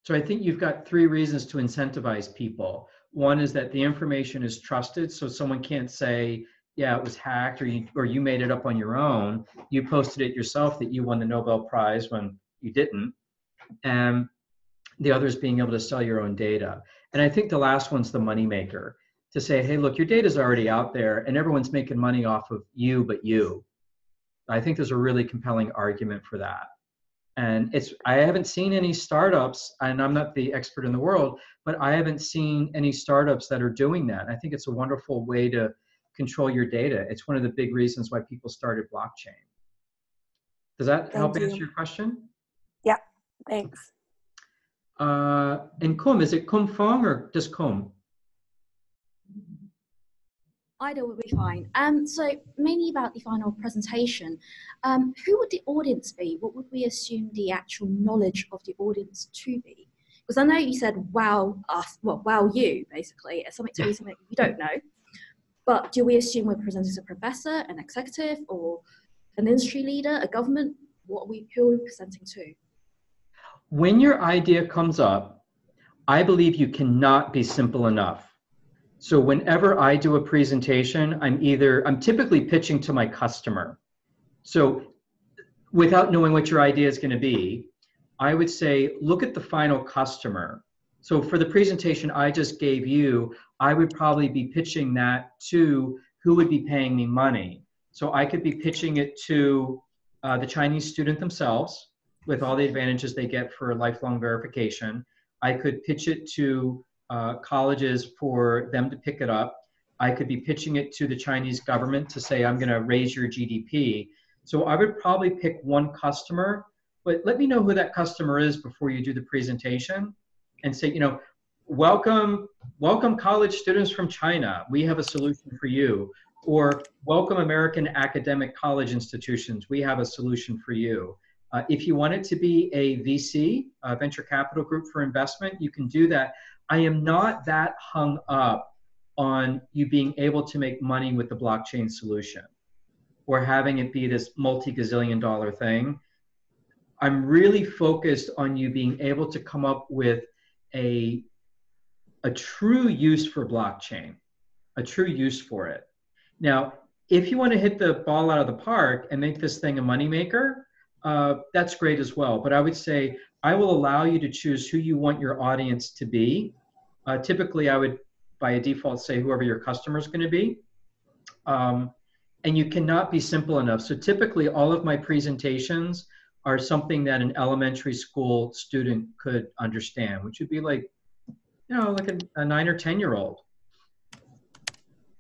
So I think you've got 3 reasons to incentivize people. One is that the information is trusted, so someone can't say, yeah, it was hacked, or you made it up on your own. You posted it yourself that you won the Nobel Prize when you didn't. And the other is being able to sell your own data. And I think the last one's the moneymaker, to say, hey, look, your data's already out there and everyone's making money off of you but you. I think there's a really compelling argument for that. And I haven't seen any startups, and I'm not the expert in the world, but I haven't seen any startups that are doing that. I think it's a wonderful way to control your data. It's one of the big reasons why people started blockchain. Does that help answer your question? Yeah, thanks. And Kum, is it Kum Fong or just Kum? Either will be fine. So mainly about the final presentation. Who would the audience be? What would we assume the actual knowledge of the audience to be? Because I know you said wow us, well, wow you, basically. Something to be something you don't know. But do we assume we're presenting as a professor, an executive, or an industry leader, a government? Who are we presenting to? When your idea comes up, I believe you cannot be simple enough. So whenever I do a presentation, I'm typically pitching to my customer. So without knowing what your idea is going to be, I would say, look at the final customer. So for the presentation I just gave you, I would probably be pitching that to who would be paying me money. So I could be pitching it to the Chinese student themselves with all the advantages they get for lifelong verification. I could pitch it to colleges for them to pick it up. I could be pitching it to the Chinese government to say, I'm going to raise your GDP. So I would probably pick one customer, but let me know who that customer is before you do the presentation and say, welcome college students from China. We have a solution for you. Or welcome American academic college institutions. We have a solution for you. If you want it to be a VC, a venture capital group for investment, you can do that. I am not that hung up on you being able to make money with the blockchain solution or having it be this multi-gazillion dollar thing. I'm really focused on you being able to come up with a true use for blockchain, a true use for it. Now, if you want to hit the ball out of the park and make this thing a moneymaker, that's great as well. But I would say I will allow you to choose who you want your audience to be. Typically, I would, by a default, say whoever your customer is going to be. And you cannot be simple enough. So typically, all of my presentations are something that an elementary school student could understand, which would be like, you know, like a 9 or 10-year-old.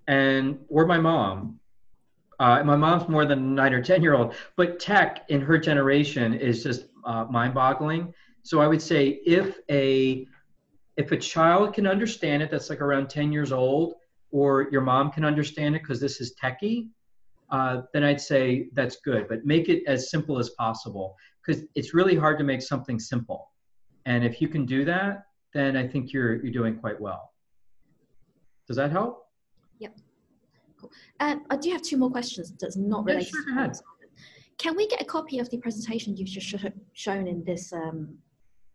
Or my mom. My mom's more than a 9 or 10-year-old, but tech in her generation is just mind-boggling. So I would say if a child can understand it, that's like around 10 years old, or your mom can understand it because this is techie, then I'd say that's good. But make it as simple as possible, because it's really hard to make something simple. And if you can do that, then I think you're doing quite well. Does that help? Yep. Cool. I do have 2 more questions that's not related. Yeah, sure, go ahead. Can we get a copy of the presentation you've just shown in this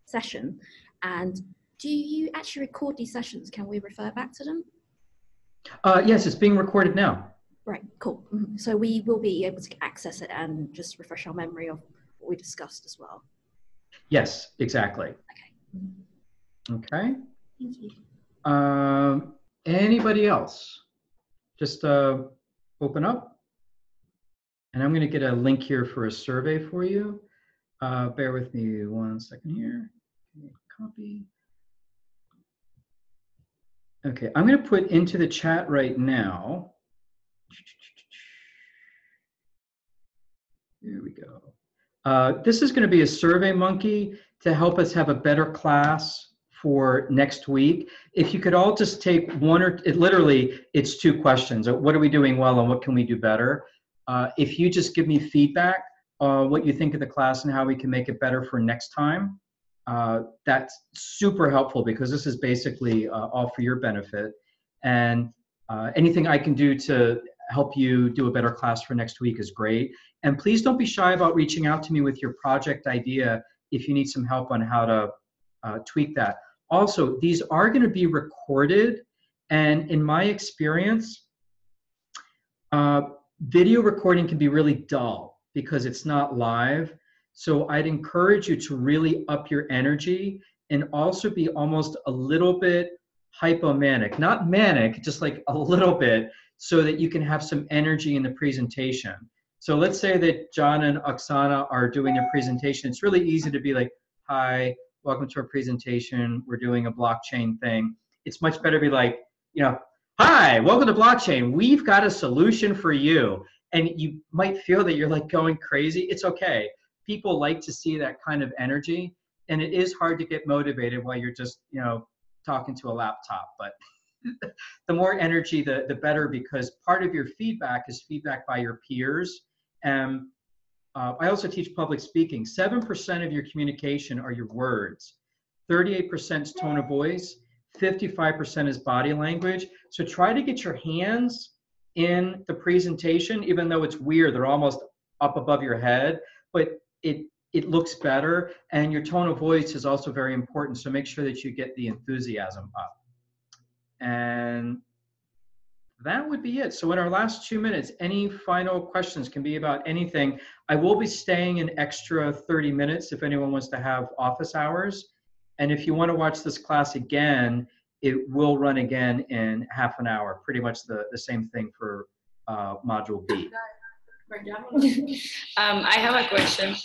session? And do you actually record these sessions? Can we refer back to them? Yes, it's being recorded now. Right, cool. So we will be able to access it and just refresh our memory of what we discussed as well. Yes, exactly. Okay. Thank you. Anybody else? Just open up. And I'm going to get a link here for a survey for you. Bear with me 1 second here. Copy. Okay, I'm going to put into the chat right now. Here we go. This is going to be a Survey Monkey to help us have a better class for next week. If you could all just take one or it's 2 questions. What are we doing well and what can we do better? If you just give me feedback on what you think of the class and how we can make it better for next time, that's super helpful, because this is basically all for your benefit. And anything I can do to help you do a better class for next week is great. And please don't be shy about reaching out to me with your project idea if you need some help on how to tweak that. Also, these are going to be recorded, and in my experience, video recording can be really dull because it's not live. So I'd encourage you to really up your energy and also be almost a little bit hypomanic, not manic, just like a little bit, so that you can have some energy in the presentation. So let's say that John and Oksana are doing a presentation. It's really easy to be like, hi, welcome to our presentation. We're doing a blockchain thing. It's much better to be like, you know, hi, welcome to blockchain. We've got a solution for you. And you might feel that you're like going crazy. It's okay. People like to see that kind of energy. And it is hard to get motivated while you're just, you know, talking to a laptop. But the more energy, the better, because part of your feedback is feedback by your peers. And I also teach public speaking. 7% of your communication are your words. 38% is tone of voice. 55% is body language. So try to get your hands in the presentation, even though it's weird. They're almost up above your head, but it looks better. And your tone of voice is also very important. So make sure that you get the enthusiasm up. And that would be it. So in our last 2 minutes, any final questions, can be about anything. I will be staying an extra 30 minutes if anyone wants to have office hours. And if you want to watch this class again, it will run again in half an hour. Pretty much the same thing for module B. I have a question.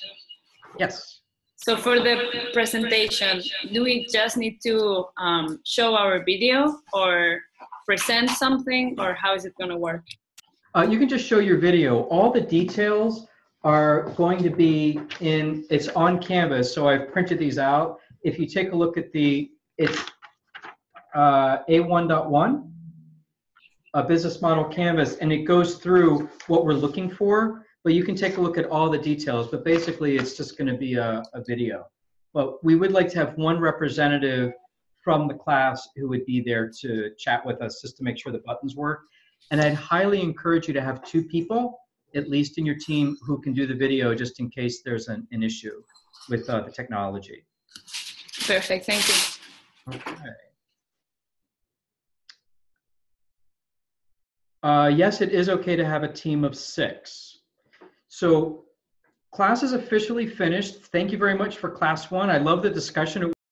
Yes. So for the presentation, do we just need to show our video or present something, or how is it going to work? You can just show your video. All the details are going to be it's on Canvas, so I've printed these out. If you take a look at it's A1.1 a business model canvas, and it goes through what we're looking for, but you can take a look at all the details, but basically it's just going to be a video. But we would like to have one representative from the class who would be there to chat with us just to make sure the buttons work. And I'd highly encourage you to have 2 people, at least in your team, who can do the video just in case there's an issue with the technology. Perfect, thank you. Okay. Yes, it is okay to have a team of 6. So class is officially finished. Thank you very much for class 1. I love the discussion.